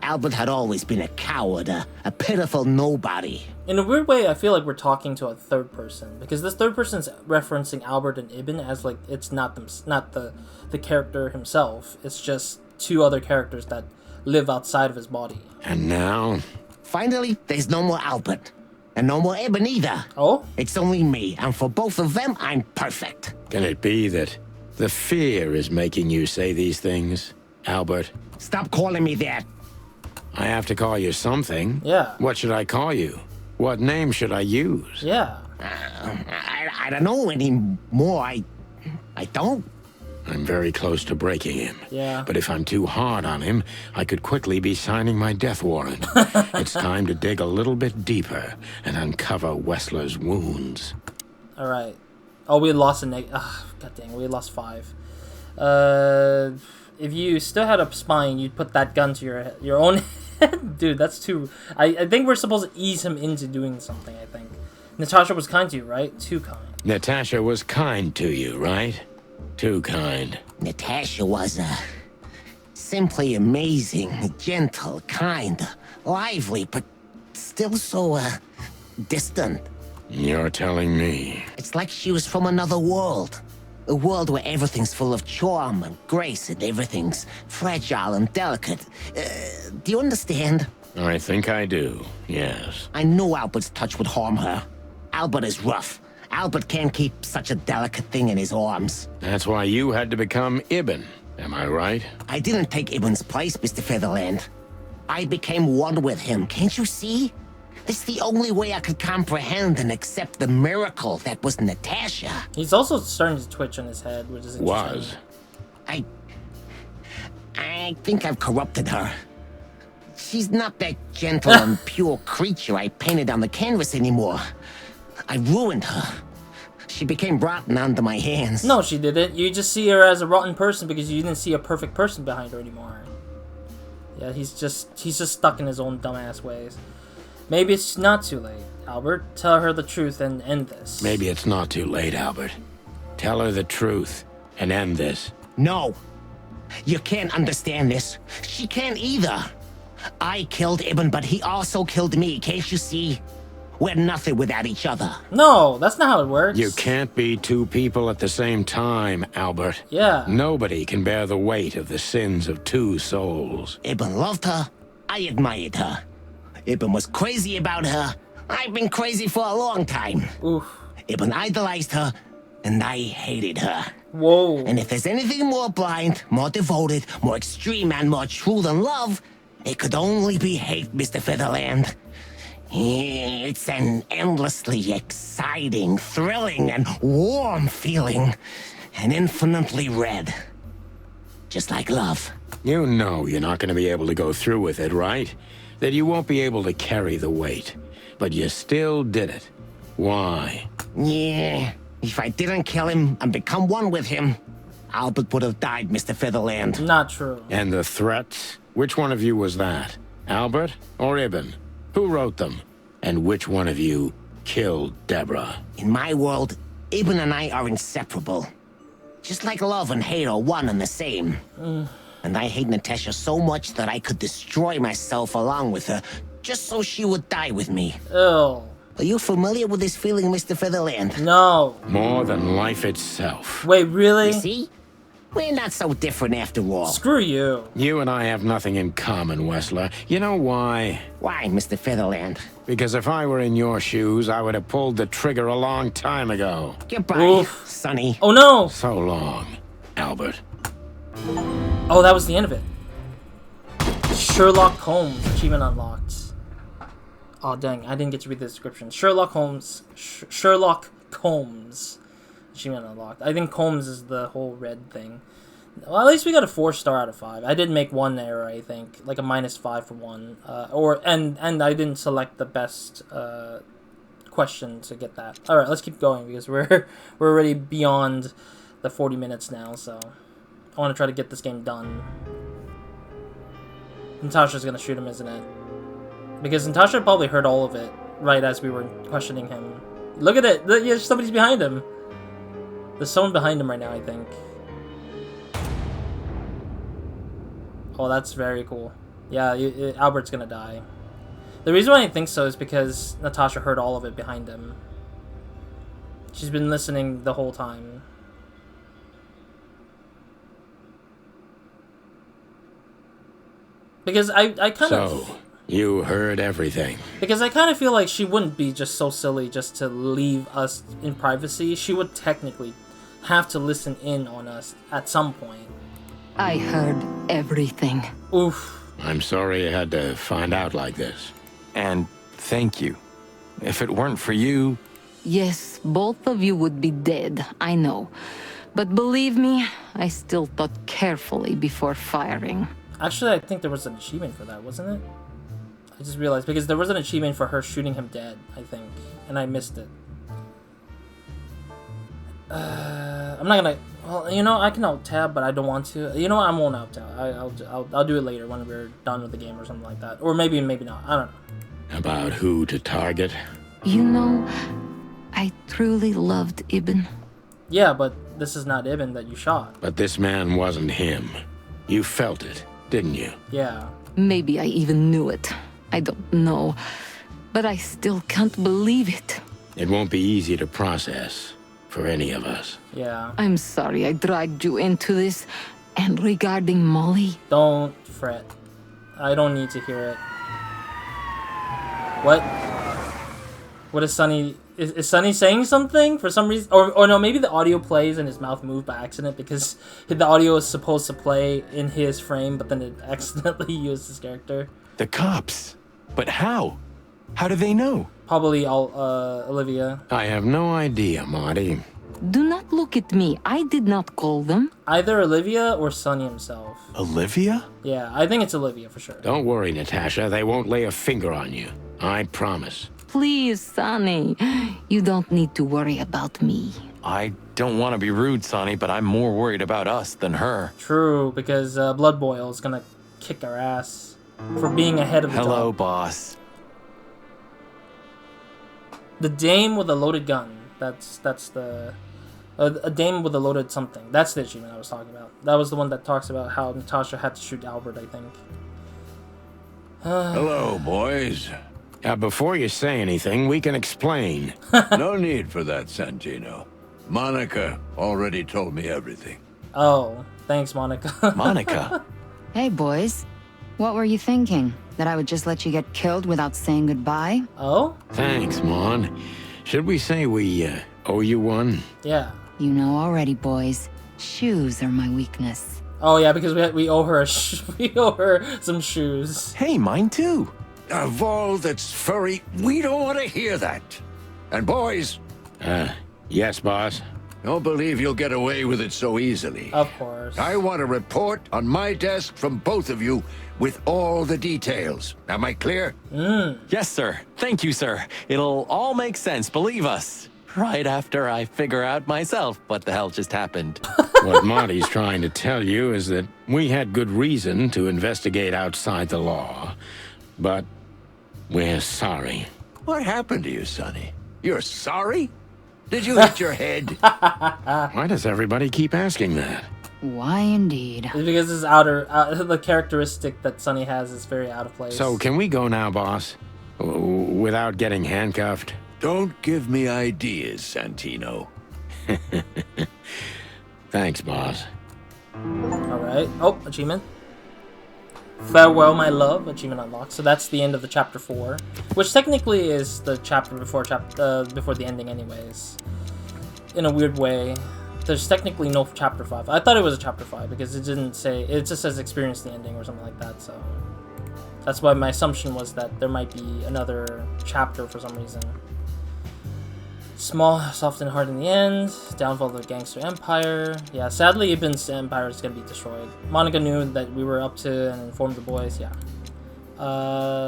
Albert had always been a coward, a pitiful nobody. In a weird way, I feel like we're talking to a third person, because this third person's referencing Albert and Ibn as like it's not the character himself. It's just two other characters that live outside of his body. And now? Finally, there's no more Albert. And no more Ibn either. Oh? It's only me, and for both of them, I'm perfect. Can it be that the fear is making you say these things, Albert? Stop calling me that. I have to call you something. Yeah. What should I call you? What name should I use? Yeah. I don't know anymore. I don't. I'm very close to breaking him. Yeah. But if I'm too hard on him, I could quickly be signing my death warrant. It's time to dig a little bit deeper and uncover Wessler's wounds. All right. Oh, we lost god dang, we lost 5. If you still had a spine, you'd put that gun to your own head. Dude, that's too... I think we're supposed to ease him into doing something, I think. Natasha was kind to you, right? Too kind. Natasha was kind to you, right? Too kind. Natasha was, simply amazing, gentle, kind, lively, but still so, distant. You're telling me. It's like she was from another world. A world where everything's full of charm and grace and everything's fragile and delicate. Do you understand? I think I do, yes. I knew Albert's touch would harm her. Albert is rough. Albert can't keep such a delicate thing in his arms. That's why you had to become Ibn, am I right? I didn't take Ibn's place, Mr. Featherland. I became one with him, can't you see? It's the only way I could comprehend and accept the miracle that was Natasha. He's also starting to twitch on his head, which is interesting. I think I've corrupted her. She's not that gentle and pure creature I painted on the canvas anymore. I ruined her. She became rotten under my hands. No, she didn't. You just see her as a rotten person because you didn't see a perfect person behind her anymore. Yeah, he's just stuck in his own dumbass ways. Maybe it's not too late. Albert, tell her the truth and end this. Maybe it's not too late, Albert. Tell her the truth and end this. No. You can't understand this. She can't either. I killed Ibn, but he also killed me. Can't you see? We're nothing without each other. No, that's not how it works. You can't be two people at the same time, Albert. Yeah. Nobody can bear the weight of the sins of two souls. Ibn loved her. I admired her. Ibn was crazy about her. I've been crazy for a long time. Oof. Ibn idolized her, and I hated her. Whoa. And if there's anything more blind, more devoted, more extreme, and more true than love, it could only be hate, Mr. Featherland. It's an endlessly exciting, thrilling, and warm feeling. And infinitely red. Just like love. You know you're not going to be able to go through with it, right? That you won't be able to carry the weight. But you still did it. Why? Yeah, if I didn't kill him and become one with him, Albert would have died, Mr. Featherland. Not true. And the threats? Which one of you was that? Albert or Ibn? Who wrote them? And which one of you killed Deborah? In my world, Ibn and I are inseparable. Just like love and hate are one and the same. And I hate Natasha so much that I could destroy myself along with her, just so she would die with me. Ew. Are you familiar with this feeling, Mr. Featherland? No. More than life itself. Wait, really? You see? We're not so different after all. Screw you. You and I have nothing in common, Wessler. You know why? Why, Mr. Featherland? Because if I were in your shoes, I would have pulled the trigger a long time ago. Goodbye, Oof. Sonny. Oh no. So long, Albert. Oh, that was the end of it. Sherlock Holmes, achievement unlocked. Oh dang, I didn't get to read the description. Sherlock Holmes, Sherlock Holmes, achievement unlocked. I think Holmes is the whole red thing. Well, at least we got a 4-star out of 5. I did make one error, I think, like a -5 for one. And I didn't select the best question to get that. All right, let's keep going because we're already beyond the 40 minutes now. So I want to try to get this game done. Natasha's gonna shoot him, isn't it? Because Natasha probably heard all of it right as we were questioning him. Look at it! Yeah, somebody's behind him. There's someone behind him right now, I think. Oh, that's very cool. Yeah, Albert's gonna die. The reason why I think so is because Natasha heard all of it behind him. She's been listening the whole time. Because I kind of... So, you heard everything. Because I kind of feel like she wouldn't be just so silly just to leave us in privacy. She would technically have to listen in on us at some point. I heard everything. Oof. I'm sorry you had to find out like this. And thank you. If it weren't for you... Yes, both of you would be dead, I know. But believe me, I still thought carefully before firing. Actually, I think there was an achievement for that, wasn't it? I just realized, because there was an achievement for her shooting him dead, I think. And I missed it. I'm not gonna... Well, you know, I can alt-tab, but I don't want to. You know what? I won't alt-tab. I'll do it later when we're done with the game or something like that. Or maybe not. I don't know. About who to target? You know, I truly loved Ibn. Yeah, but this is not Ibn that you shot. But this man wasn't him. You felt it, didn't you? Yeah. Maybe I even knew it. I don't know. But I still can't believe it. It won't be easy to process for any of us. Yeah. I'm sorry I dragged you into this. And regarding Molly... Don't fret. I don't need to hear it. What? What is Sonny... Is Sonny saying something for some reason? Or no, maybe the audio plays and his mouth moved by accident because the audio is supposed to play in his frame, but then it accidentally used his character. The cops? But how? How do they know? Probably Olivia. I have no idea, Marty. Do not look at me. I did not call them. Either Olivia or Sonny himself. Olivia? Yeah, I think it's Olivia for sure. Don't worry, Natasha. They won't lay a finger on you. I promise. Please, Sonny. You don't need to worry about me. I don't want to be rude, Sonny, but I'm more worried about us than her. True, because Blood Boil is gonna kick our ass for being ahead of the Hello, job. boss. The dame with a loaded gun. That's the A dame with a loaded something. That's the achievement I was talking about. That was the one that talks about how Natasha had to shoot Albert, I think. Hello, boys. Before you say anything, we can explain. No need for that, Santino. Monica already told me everything. Oh, thanks, Monica. Monica. Hey, boys. What were you thinking? That I would just let you get killed without saying goodbye? Oh? Thanks, Mon. Should we say we owe you one? Yeah. You know already, boys. Shoes are my weakness. Oh yeah, because we owe her we owe her some shoes. Hey, mine too. Of all that's furry, we don't want to hear that. And boys, Yes, boss. don't believe you'll get away with it so easily. Of course. I want a report on my desk from both of you with all the details. Am I clear? Yes, sir. Thank you, sir. It'll all make sense, believe us. Right after I figure out myself what the hell just happened. What Marty's trying to tell you is that we had good reason to investigate outside the law, but we're sorry. What happened to you, Sonny? You're sorry? Did you hit your head? Why does everybody keep asking that? Why indeed? It's because this the characteristic that Sonny has is very out of place. So can we go now, boss? Without getting handcuffed? Don't give me ideas, Santino. Thanks, boss. Alright. Oh, achievement. Farewell, my love. Achievement unlocked. So that's the end of the chapter 4. Which technically is the chapter before before the ending anyways. In a weird way. There's technically no chapter 5. I thought it was a chapter 5 because it didn't say... It just says experience the ending or something like that, so... That's why my assumption was that there might be another chapter for some reason. Small, soft, and hard in the end. Downfall of the gangster empire. Yeah, sadly, Ibn's empire is going to be destroyed. Monica knew that we were up to and informed the boys, yeah.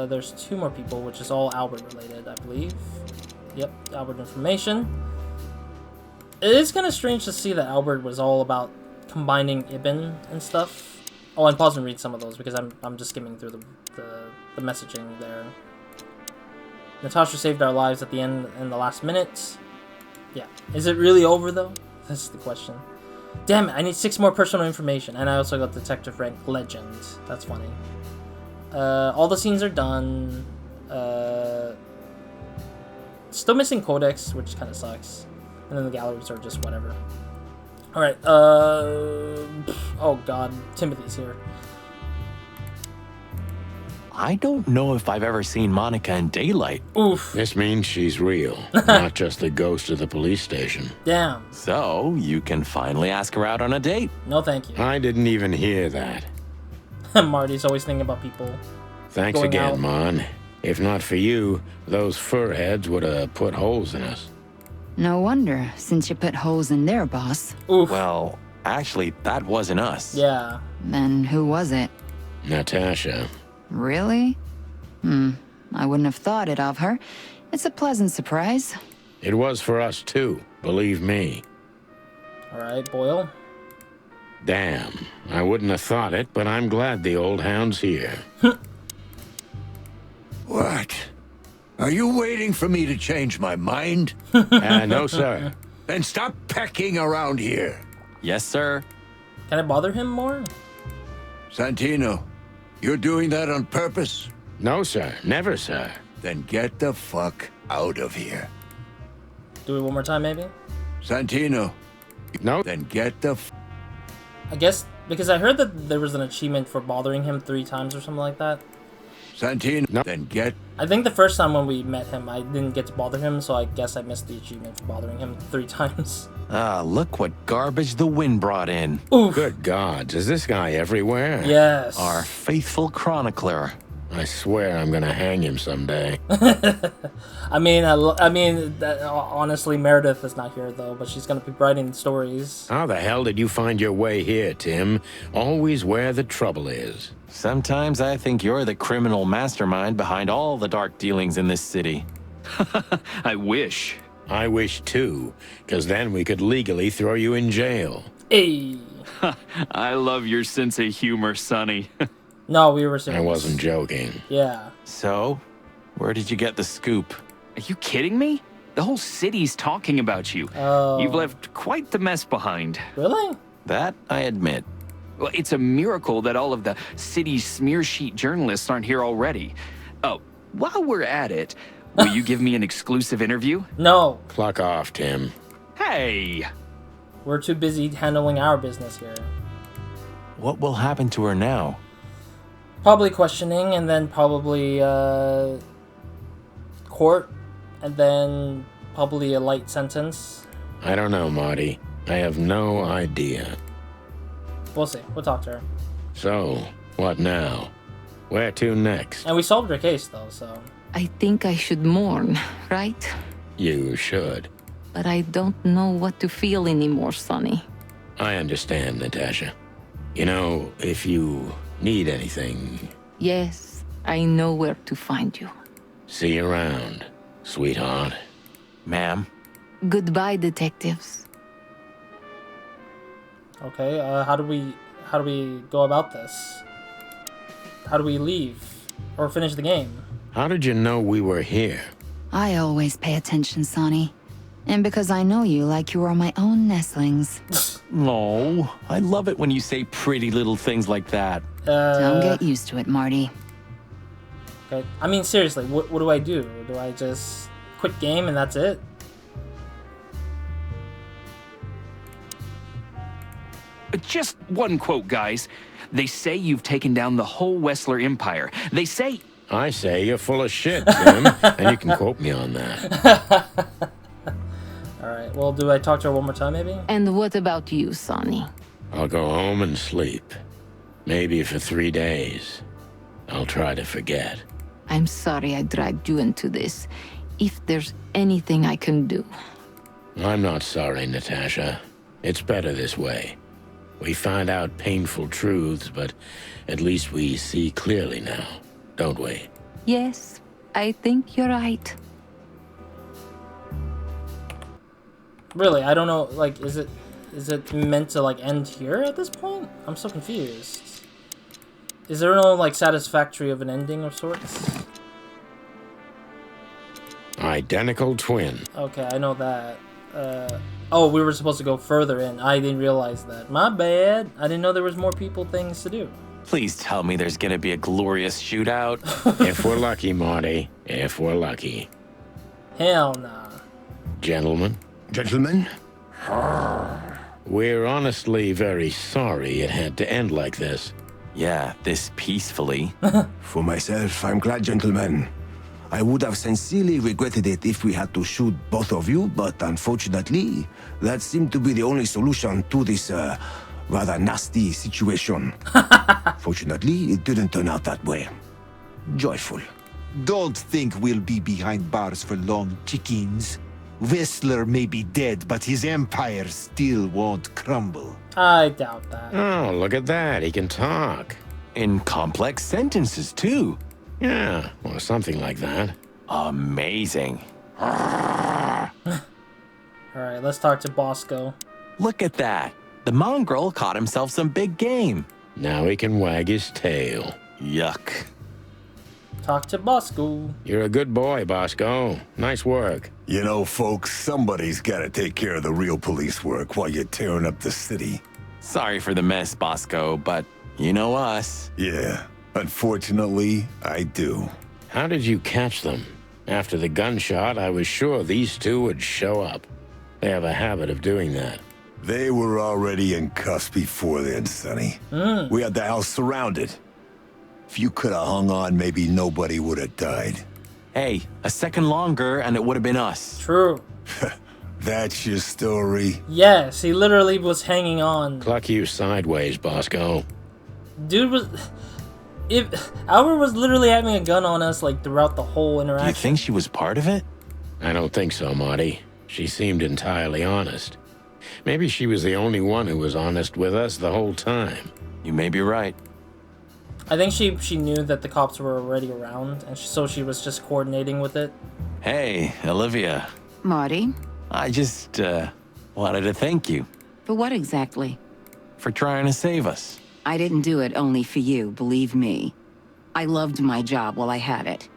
There's 2 more people, which is all Albert related, I believe. Yep, Albert information. It is kind of strange to see that Albert was all about combining Ibn and stuff. Oh, and pause and read some of those because I'm just skimming through the messaging there. Natasha saved our lives at the end in the last minute. Yeah. Is it really over, though? That's the question. Damn it, I need 6 more personal information. And I also got detective rank legend. That's funny. All the scenes are done. Still missing codex, which kind of sucks. And then the galleries are just whatever. Alright, oh god, Timothy's here. I don't know if I've ever seen Monica in daylight. Oof. This means she's real, not just the ghost of the police station. Damn. So, you can finally ask her out on a date. No thank you. I didn't even hear that. Marty's always thinking about people. Thanks Going again, out. Mon. If not for you, those fur heads would have put holes in us. No wonder, since you put holes in their boss. Oof. Well, actually, that wasn't us. Yeah. Then who was it? Natasha. Really? I wouldn't have thought it of her. It's a pleasant surprise. It was for us too, believe me. Alright, Boyle. Damn, I wouldn't have thought it, but I'm glad the old hound's here. What? Are you waiting for me to change my mind? No, sir. Then stop pecking around here. Yes, sir. Can I bother him more? Santino, you're doing that on purpose? No, sir. Never, sir. Then get the fuck out of here. Do it one more time, maybe? Santino, No. then get the I guess, because I heard that there was an achievement for bothering him 3 times or something like that. Santino, No. then get... I think the first time when we met him, I didn't get to bother him, so I guess I missed the achievement for bothering him 3 times. Ah, look what garbage the wind brought in. Oof. Good gods, is this guy everywhere? Yes. Our faithful chronicler. I swear I'm gonna hang him someday. I mean, honestly, Meredith is not here, though, but she's going to be writing stories. How the hell did you find your way here, Tim? Always where the trouble is. Sometimes I think you're the criminal mastermind behind all the dark dealings in this city. I wish. I wish too, because then we could legally throw you in jail. Hey! I love your sense of humor, Sonny. No, we were serious. I wasn't joking. Yeah. So, where did you get the scoop? Are you kidding me? The whole city's talking about you. Oh. You've left quite the mess behind. Really? That I admit. Well, it's a miracle that all of the city's smear sheet journalists aren't here already. Oh, while we're at it, will you give me an exclusive interview? No. Pluck off, Tim. Hey! We're too busy handling our business here. What will happen to her now? Probably questioning, and then probably court, and then probably a light sentence. I don't know, Marty. I have no idea. We'll see. We'll talk to her. So, what now? Where to next? And we solved her case, though, so... I think I should mourn, right? You should. But I don't know what to feel anymore, Sonny. I understand, Natasha. You know, if you need anything... Yes, I know where to find you. See you around, sweetheart. Ma'am? Goodbye, detectives. Okay, how do we go about this? How do we leave? Or finish the game? How did you know we were here? I always pay attention, Sonny. And because I know you like you are my own nestlings. No, I love it when you say pretty little things like that. Don't get used to it, Marty. Okay, I mean, seriously, what do I do? Do I just quit game and that's it? Just one quote, guys. They say you've taken down the whole Wessler Empire. They say... I say you're full of shit, Tim, and you can quote me on that. Alright, well, do I talk to her one more time, maybe? And what about you, Sonny? I'll go home and sleep. Maybe for 3 days. I'll try to forget. I'm sorry I dragged you into this. If there's anything I can do. I'm not sorry, Natasha. It's better this way. We find out painful truths, but at least we see clearly now, don't we? Yes, I think you're right. Really, I don't know, like, is it meant to, like, end here at this point? I'm so confused. Is there no, like, satisfactory of an ending of sorts? Identical twin. Okay, I know that. Oh, we were supposed to go further in. I didn't realize that. My bad. I didn't know there was more things to do. Please tell me there's gonna be a glorious shootout. If we're lucky, Marty. If we're lucky. Hell nah. Gentlemen. Gentlemen? We're honestly very sorry it had to end like this. Yeah, this peacefully. For myself, I'm glad, gentlemen. I would have sincerely regretted it if we had to shoot both of you, but unfortunately, that seemed to be the only solution to this, rather nasty situation. Fortunately, it didn't turn out that way. Joyful. Don't think we'll be behind bars for long, chickens. Whistler may be dead, but his empire still won't crumble. I doubt that. Oh, look at that. He can talk. In complex sentences, too. Yeah, or something like that. Amazing. Alright, let's talk to Bosco. Look at that. The mongrel caught himself some big game. Now he can wag his tail. Yuck. Talk to Bosco. You're a good boy, Bosco. Nice work. You know, folks, somebody's gotta take care of the real police work while you're tearing up the city. Sorry for the mess, Bosco, but you know us. Yeah, unfortunately, I do. How did you catch them? After the gunshot, I was sure these two would show up. They have a habit of doing that. They were already in cuffs before then, Sonny. We had the house surrounded. If you could have hung on, maybe nobody would have died. Hey, a second longer and it would have been us. True. That's your story? Yes, he literally was hanging on. Cluck you sideways, Bosco. Dude was... Albert was literally having a gun on us, like, throughout the whole interaction. Do you think she was part of it? I don't think so, Marty. She seemed entirely honest. Maybe she was the only one who was honest with us the whole time. You may be right. I think she knew that the cops were already around, and so she was just coordinating with it. Hey, Olivia. Marty? I just, wanted to thank you. For what exactly? For trying to save us. I didn't do it only for you, believe me. I loved my job while I had it.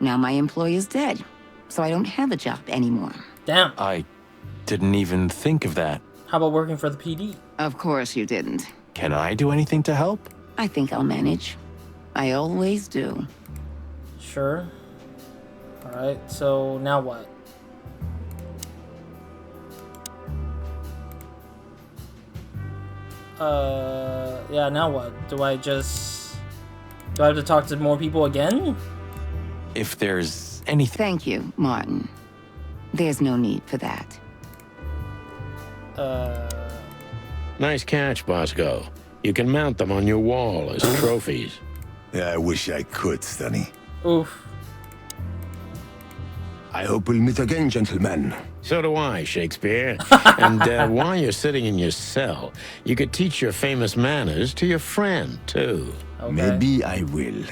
Now my employee is dead. so I don't have a job anymore. Damn. I didn't even think of that. How about working for the PD? Of course you didn't. Can I do anything to help? I think I'll manage. I always do. Sure. Alright, so now what? Yeah, now what? Do I have to talk to more people again? If there's anything... Thank you, Martin. There's no need for that. Nice catch, Bosco. You can mount them on your wall as trophies. Yeah, I wish I could, Sonny. Oof. I hope we'll meet again, gentlemen. So do I, Shakespeare. And while you're sitting in your cell, you could teach your famous manners to your friend, too. Okay. Maybe I will,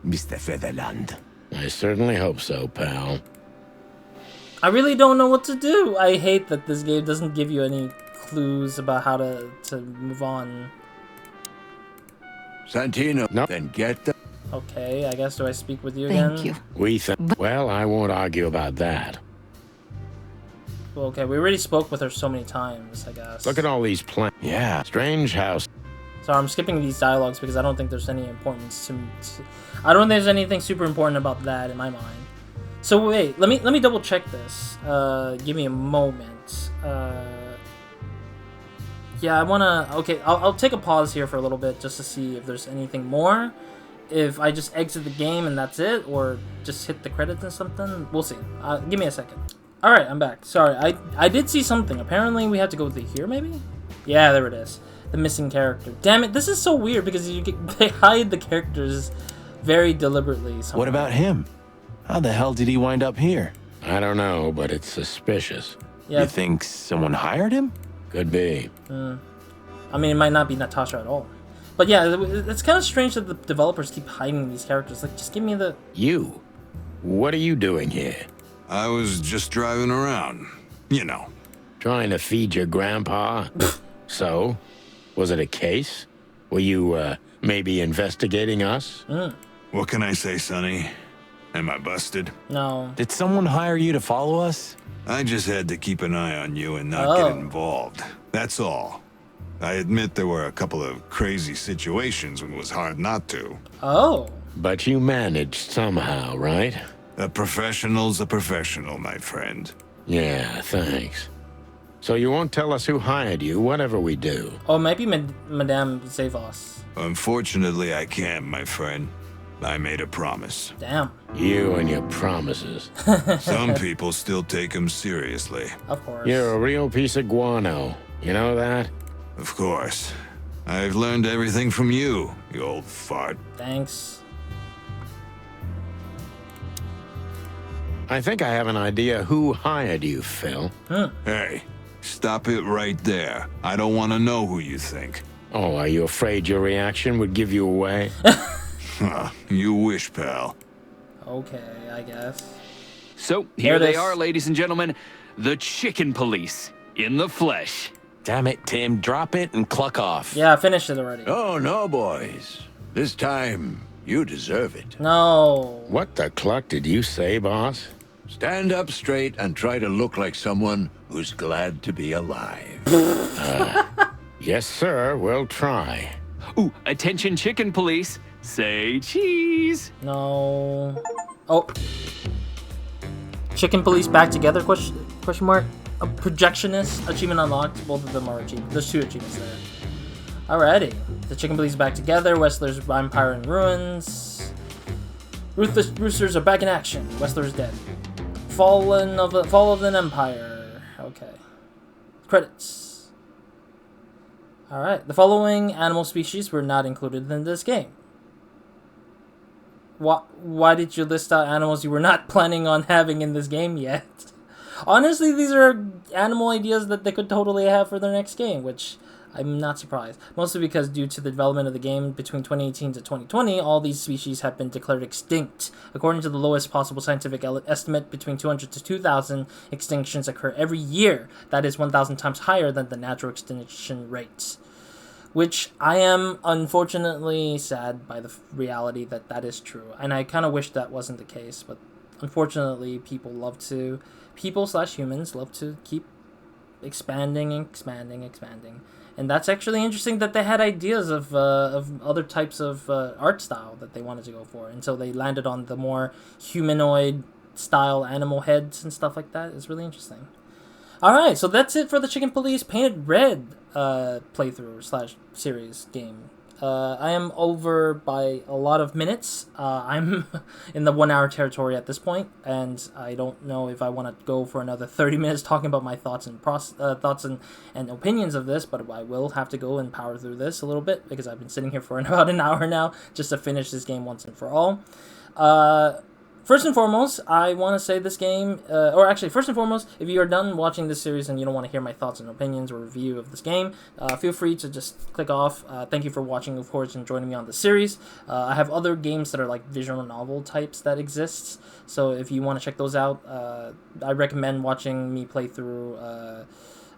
Mr. Featherland. I certainly hope so, pal. I really don't know what to do. I hate that this game doesn't give you any clues about how to move on. Santino, No. then get the... Okay, I guess do I speak with you again? Thank you. Well, I won't argue about that. Well, okay, we already spoke with her so many times, I guess. Look at all these plants. Yeah. Strange house. Sorry, I'm skipping these dialogues because I don't think there's any importance to I don't think there's anything super important about that in my mind. So wait, let me double check this. Give me a moment. Yeah, I wanna. Okay, I'll take a pause here for a little bit just to see if there's anything more. If I just exit the game and that's it, or just hit the credits and something, we'll see. Give me a second. All right, I'm back. Sorry, I did see something. Apparently, we have to go to here, maybe. Yeah, there it is. The missing character. Damn it, this is so weird because they hide the characters very deliberately. Somehow. What about him? How the hell did he wind up here? I don't know, but it's suspicious. Yeah. You think someone hired him? Could be. I mean, it might not be Natasha at all. But yeah, it's kind of strange that the developers keep hiding these characters. Like, just give me the... You? What are you doing here? I was just driving around. You know. Trying to feed your grandpa? So? Was it a case? Were you, maybe investigating us? What can I say, Sonny? Am I busted? No. Did someone hire you to follow us? I just had to keep an eye on you and not get involved. That's all. I admit there were a couple of crazy situations when it was hard not to. Oh. But you managed somehow, right? A professional's a professional, my friend. Yeah, thanks. So you won't tell us who hired you, whatever we do? Oh, it might be Madame Zavos. Unfortunately, I can't, my friend. I made a promise. Damn. You and your promises. Some people still take them seriously. Of course. You're a real piece of guano. You know that? Of course. I've learned everything from you, you old fart. Thanks. I think I have an idea who hired you, Phil. Hey, stop it right there. I don't want to know who you think. Oh, are you afraid your reaction would give you away? You wish, pal. Okay, I guess. So, here they are, ladies and gentlemen. The Chicken Police. In the flesh. Damn it, Tim. Drop it and cluck off. Yeah, I finished it already. Oh, no, boys. This time, you deserve it. No. What the cluck did you say, boss? Stand up straight and try to look like someone who's glad to be alive. Yes, sir. We'll try. Ooh, attention Chicken Police. Say cheese. No. Oh. Chicken Police back together? Question mark. A projectionist. Achievement unlocked. Both of them are achieved. There's 2 achievements there. Alrighty. The Chicken Police back together. Westler's Empire in ruins. Ruthless Roosters are back in action. Westler's dead. Fall of an Empire. Okay. Credits. Alright. The following animal species were not included in this game. Why did you list out animals you were not planning on having in this game yet? Honestly, these are animal ideas that they could totally have for their next game, which I'm not surprised. Mostly because due to the development of the game between 2018 to 2020, all these species have been declared extinct. According to the lowest possible scientific estimate, between 200 to 2,000 extinctions occur every year. That is 1,000 times higher than the natural extinction rates. Which I am unfortunately sad by the reality that that is true. And I kind of wish that wasn't the case, but unfortunately, people/humans love to keep expanding and expanding. And that's actually interesting that they had ideas of other types of art style that they wanted to go for until they landed on the more humanoid style animal heads and stuff like that. It's really interesting. Alright, so that's it for the Chicken Police Painted Red playthrough/series game. I am over by a lot of minutes. I'm in the 1 hour territory at this point, and I don't know if I want to go for another 30 minutes talking about my thoughts and opinions of this, but I will have to go and power through this a little bit because I've been sitting here for about an hour now just to finish this game once and for all. First and foremost, I want to say this game, first and foremost, if you are done watching this series and you don't want to hear my thoughts and opinions or review of this game, feel free to just click off. Thank you for watching, of course, and joining me on the series. I have other games that are like visual novel types that exist, so if you want to check those out, I recommend watching me play through,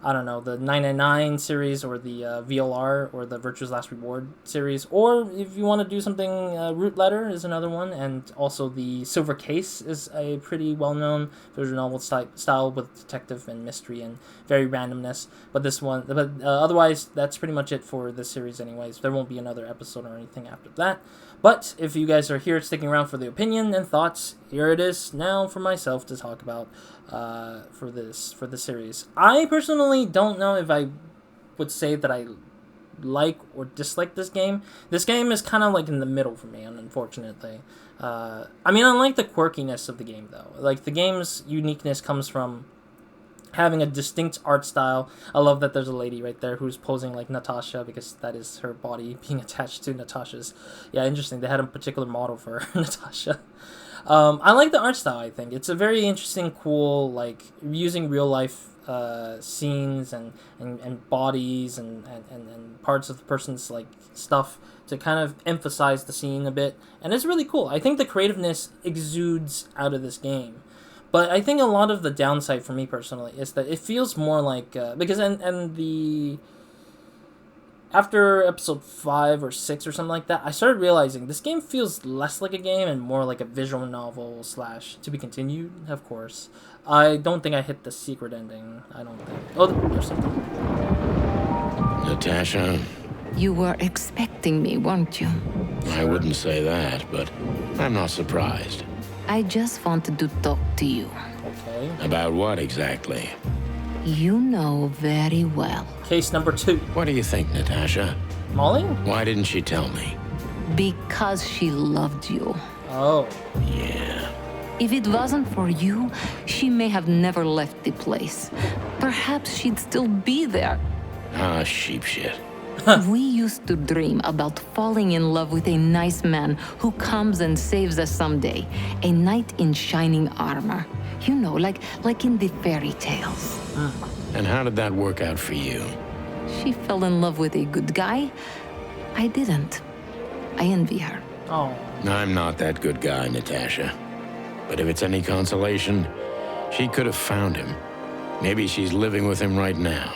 I don't know, the 999 series or the VLR or the Virtue's Last Reward series. Or if you want to do something, Root Letter is another one. And also the Silver Case is a pretty well-known visual novel style with detective and mystery and very randomness. But otherwise, that's pretty much it for this series anyways. There won't be another episode or anything after that. But if you guys are here sticking around for the opinion and thoughts, here it is now for myself to talk about for this series. I personally don't know if I would say that I like or dislike this game. This game is kind of like in the middle for me, unfortunately. I mean, I like the quirkiness of the game, though. Like, the game's uniqueness comes from having a distinct art style. I love that there's a lady right there who's posing like Natasha because that is her body being attached to Natasha's. Yeah, interesting. They had a particular model for Natasha. I like the art style, I think. It's a very interesting, cool, like, using real life scenes and bodies and parts of the person's, like, stuff to kind of emphasize the scene a bit. And it's really cool. I think the creativeness exudes out of this game. But I think a lot of the downside for me personally is that it feels more like because after episode 5 or 6 or something like that, I started realizing this game feels less like a game and more like a visual novel / to be continued, of course. I don't think I hit the secret ending. I don't think. Oh, there's something. Natasha? You were expecting me, weren't you? I wouldn't say that, but I'm not surprised. I just wanted to talk to you. Okay. About what exactly? You know very well. Case number 2. What do you think, Natasha? Molly? Why didn't she tell me? Because she loved you. Oh. Yeah. If it wasn't for you, she may have never left the place. Perhaps she'd still be there. Ah, sheep shit. We used to dream about falling in love with a nice man who comes and saves us someday. A knight in shining armor. You know, like in the fairy tales. And how did that work out for you? She fell in love with a good guy. I didn't. I envy her. Oh. I'm not that good guy, Natasha. But if it's any consolation, she could have found him. Maybe she's living with him right now.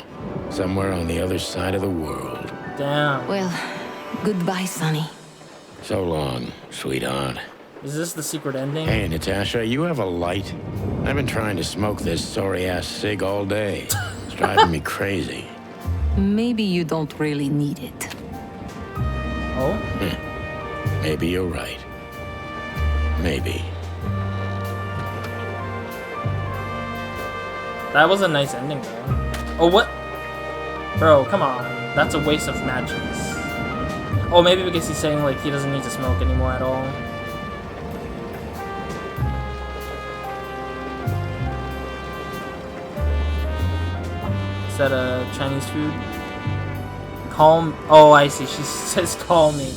Somewhere on the other side of the world. Damn. Well, goodbye, Sonny. So long, sweetheart. Is this the secret ending? Hey, Natasha, you have a light? I've been trying to smoke this sorry-ass cig all day. It's driving me crazy. Maybe you don't really need it. Oh? Maybe you're right. Maybe. That was a nice ending, though. Oh, what? Bro, come on. That's a waste of matches. Oh, maybe because he's saying, like, he doesn't need to smoke anymore at all. Is that a Chinese food? Calm. Oh, I see. She says call me.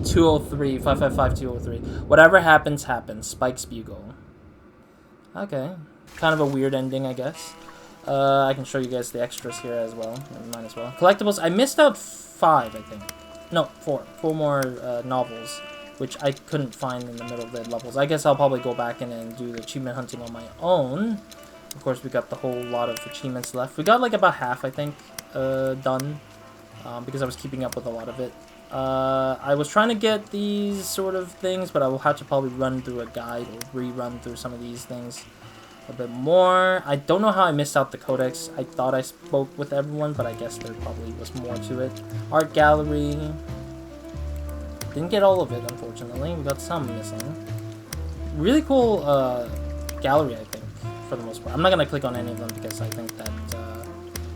203. 555-203. Whatever happens, happens. Spike's Bugle. Okay. Kind of a weird ending, I guess. I can show you guys the extras here as well. Mine as well. Collectibles. I missed out 5, I think. No, 4. 4 more novels, which I couldn't find in the middle of the levels. I guess I'll probably go back in and do the achievement hunting on my own. Of course, we got the whole lot of achievements left. We got like about half, I think, done. Because I was keeping up with a lot of it. I was trying to get these sort of things, but I will have to probably run through a guide or rerun through some of these things a bit more. I don't know how I missed out the codex. I thought I spoke with everyone, but I guess there probably was more to it. Art gallery. Didn't get all of it, unfortunately. We got some missing. Really cool gallery, I think, for the most part. I'm not going to click on any of them because I think that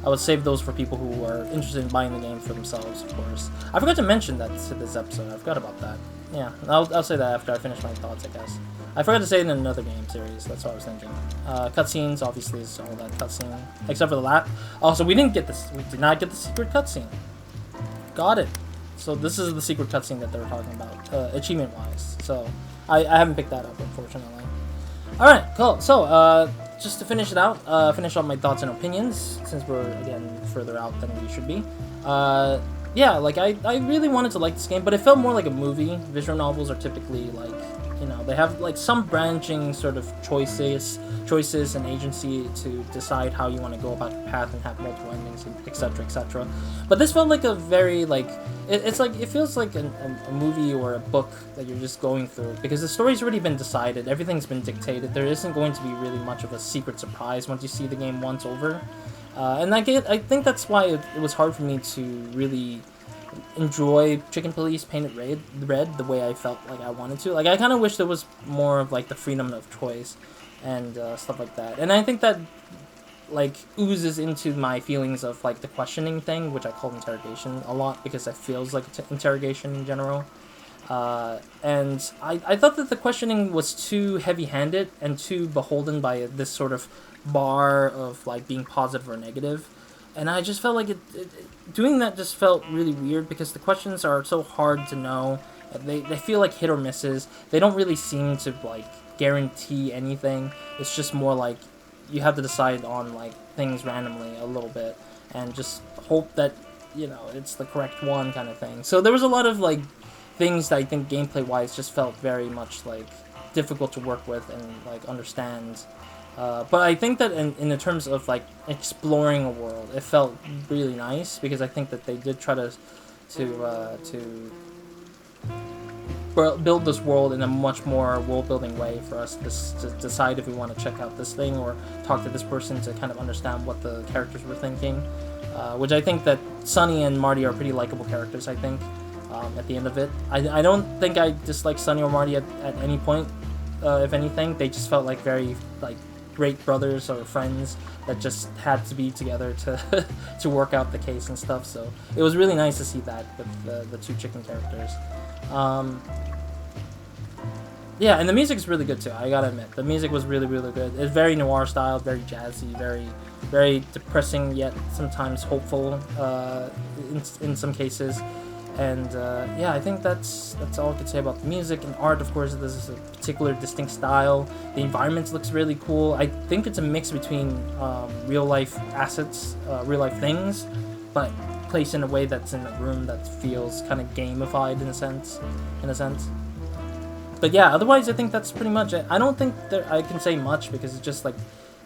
I would save those for people who are interested in buying the game for themselves, of course. I forgot to mention that to this episode. I forgot about that. Yeah, I'll say that after I finish my thoughts, I guess. I forgot to say it in another game series. That's what I was thinking. Cutscenes, obviously, is all that cutscene. Except for the last... Also, we didn't get this. We did not get the secret cutscene. Got it. So this is the secret cutscene that they were talking about, achievement-wise. So, I haven't picked that up, unfortunately. Alright, cool. So, just to finish it out, finish off my thoughts and opinions, since we're, again, further out than we should be. Yeah, like, I really wanted to like this game, but it felt more like a movie. Visual novels are typically, like, you know, they have, like, some branching sort of choices and agency to decide how you want to go about your path and have multiple endings, etc., etc. But this felt like a very, like, it's like, it feels like a movie or a book that you're just going through, because the story's already been decided, everything's been dictated, there isn't going to be really much of a secret surprise once you see the game once over. And I think that's why it was hard for me to really enjoy Chicken Police Painted Red the way I felt like I wanted to. Like, I kind of wish there was more of, like, the freedom of choice and stuff like that. And I think that, like, oozes into my feelings of, like, the questioning thing, which I call interrogation a lot because it feels like interrogation in general. And I thought that the questioning was too heavy-handed and too beholden by this sort of bar of, like, being positive or negative. And I just felt like doing that just felt really weird because the questions are so hard to know. They feel like hit or misses. They don't really seem to, like, guarantee anything. It's just more like you have to decide on, like, things randomly a little bit and just hope that, you know, it's the correct one kind of thing. So there was a lot of, like, things that I think gameplay-wise just felt very much, like, difficult to work with and, like, understand. But I think that in the terms of, like, exploring a world, it felt really nice because I think that they did try to build this world in a much more world-building way for us to decide if we want to check out this thing or talk to this person to kind of understand what the characters were thinking. Which I think that Sunny and Marty are pretty likable characters, I think, at the end of it. I don't think I disliked Sunny or Marty at any point, if anything. They just felt like very, like, great brothers or friends that just had to be together to to work out the case and stuff. So it was really nice to see that with the two chicken characters. Yeah, and the music is really good too. I gotta admit, the music was really, really good. It's very noir style, very jazzy, very, very depressing yet sometimes hopeful in some cases. And yeah, I think that's all I could say about the music and art. Of course, this is a particular distinct style. The environment looks really cool. I think it's a mix between real life assets, real life things, but placed in a way that's in a room that feels kind of gamified in a sense. But yeah, otherwise I think that's pretty much it. I don't think that I can say much because it's just like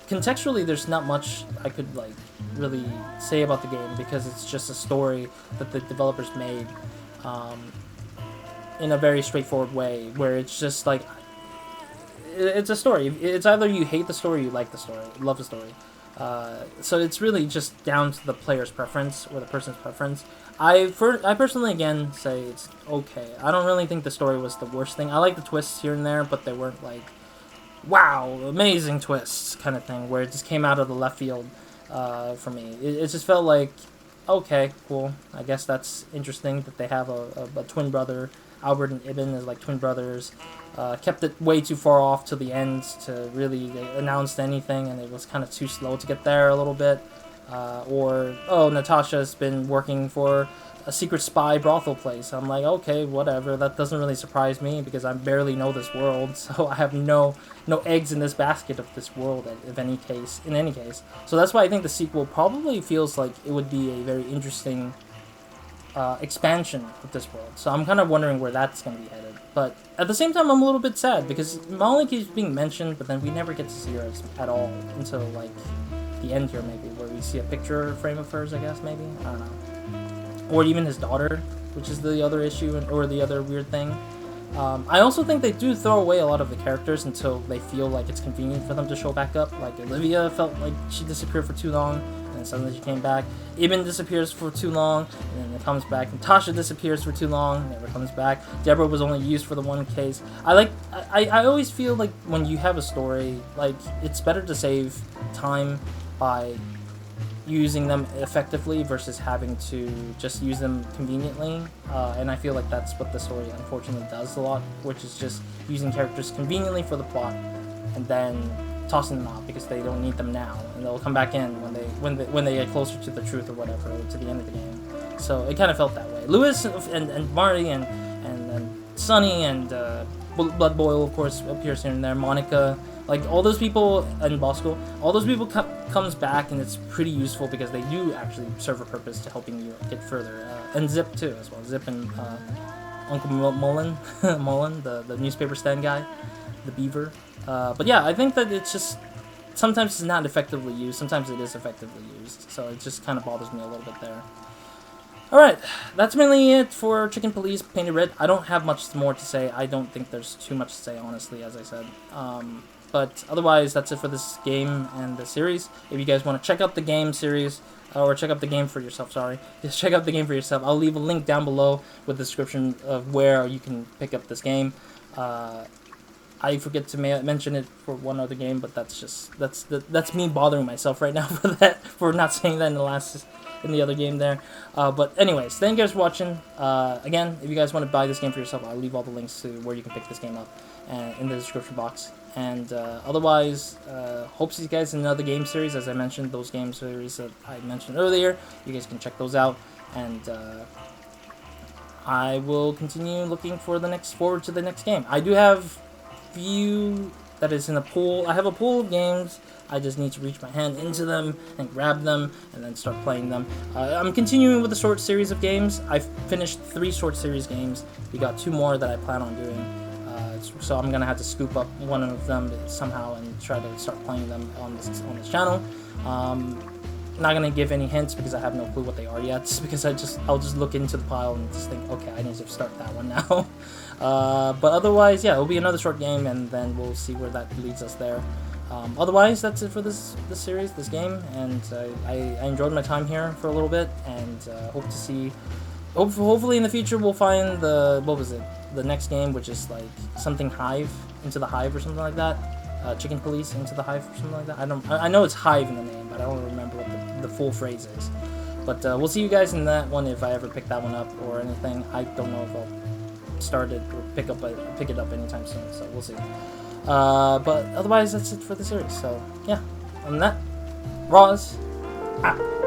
contextually there's not much I could like really say about the game because it's just a story that the developers made in a very straightforward way where it's just like it's a story. It's either you hate the story or you like the story, love the story. So it's really just down to the player's preference or the person's preference. I personally, again, say it's okay. I don't really think the story was the worst thing. I like the twists here and there, but they weren't like, wow, amazing twists kind of thing, where it just came out of the left field for me. It just felt like, okay, cool. I guess that's interesting that they have a twin brother. Albert and Ibn as like twin brothers. Kept it way too far off to the end to really announce anything, and it was kind of too slow to get there a little bit. Or, oh, Natasha's been working for a secret spy brothel place. I'm like, okay, whatever. That doesn't really surprise me because I barely know this world, so I have no eggs in this basket of this world in any case. So that's why I think the sequel probably feels like it would be a very interesting expansion of this world. So I'm kind of wondering where that's going to be headed. But at the same time, I'm a little bit sad because Molly keeps being mentioned, but then we never get to see her at all until like the end here, maybe, where we see a picture frame of hers, I guess, maybe? I don't know. Or even his daughter, which is the other issue, or the other weird thing. I also think they do throw away a lot of the characters until they feel like it's convenient for them to show back up. Like Olivia felt like she disappeared for too long, and then suddenly she came back. Ibn disappears for too long, and then it comes back. Natasha disappears for too long, never comes back. Deborah was only used for the one case. I always feel like when you have a story, like it's better to save time by using them effectively versus having to just use them conveniently, and I feel like that's what the story unfortunately does a lot, which is just using characters conveniently for the plot and then tossing them out because they don't need them now, and they'll come back in when they get closer to the truth or whatever, or to the end of the game. So it kind of felt that way. Lewis and Marty and Sonny and Blood Boil, of course, appears here and there. Monica, like all those people, and Bosco, all those people comes back, and it's pretty useful because they do actually serve a purpose to helping you get further. And Zip too, as well. Zip and Uncle Mullen, the newspaper stand guy, the beaver. But yeah, I think that it's just sometimes it's not effectively used, sometimes it is effectively used. So it just kind of bothers me a little bit there. Alright, that's mainly it for Chicken Police Painted Red. I don't have much more to say. I don't think there's too much to say, honestly, as I said. But otherwise, that's it for this game and the series. If you guys want to check out the game series, or check out the game for yourself, sorry. Just check out the game for yourself. I'll leave a link down below with the description of where you can pick up this game. I forget to mention it for one other game, but that's me bothering myself right now for not saying that in the other game there. But anyways, thank you guys for watching. Again, if you guys want to buy this game for yourself, I'll leave all the links to where you can pick this game up in the description box. And otherwise, hope to see you guys in another game series. As I mentioned, those game series that I mentioned earlier, you guys can check those out. And I will continue looking forward to the next game. I do have few that is in a pool. I have a pool of games. I just need to reach my hand into them and grab them and then start playing them. I'm continuing with the short series of games. I've finished 3 short series games. We got 2 more that I plan on doing. So I'm gonna have to scoop up one of them somehow and try to start playing them on this channel. Not gonna give any hints because I have no clue what they are yet. Because I'll just look into the pile and just think, okay, I need to start that one now. But otherwise, yeah, it'll be another short game, and then we'll see where that leads us there. Otherwise, that's it for this series, this game, and I enjoyed my time here for a little bit, and hope to see. Hopefully in the future we'll find the next game, which is like something Hive, Into the Hive or something like that. Chicken Police Into the Hive or something like that. I know it's Hive in the name, but I don't remember what the full phrase is. But we'll see you guys in that one if I ever pick that one up or anything. I don't know if I'll start it or pick it up anytime soon, so we'll see. But otherwise, that's it for the series. So yeah, other than that, Roz out.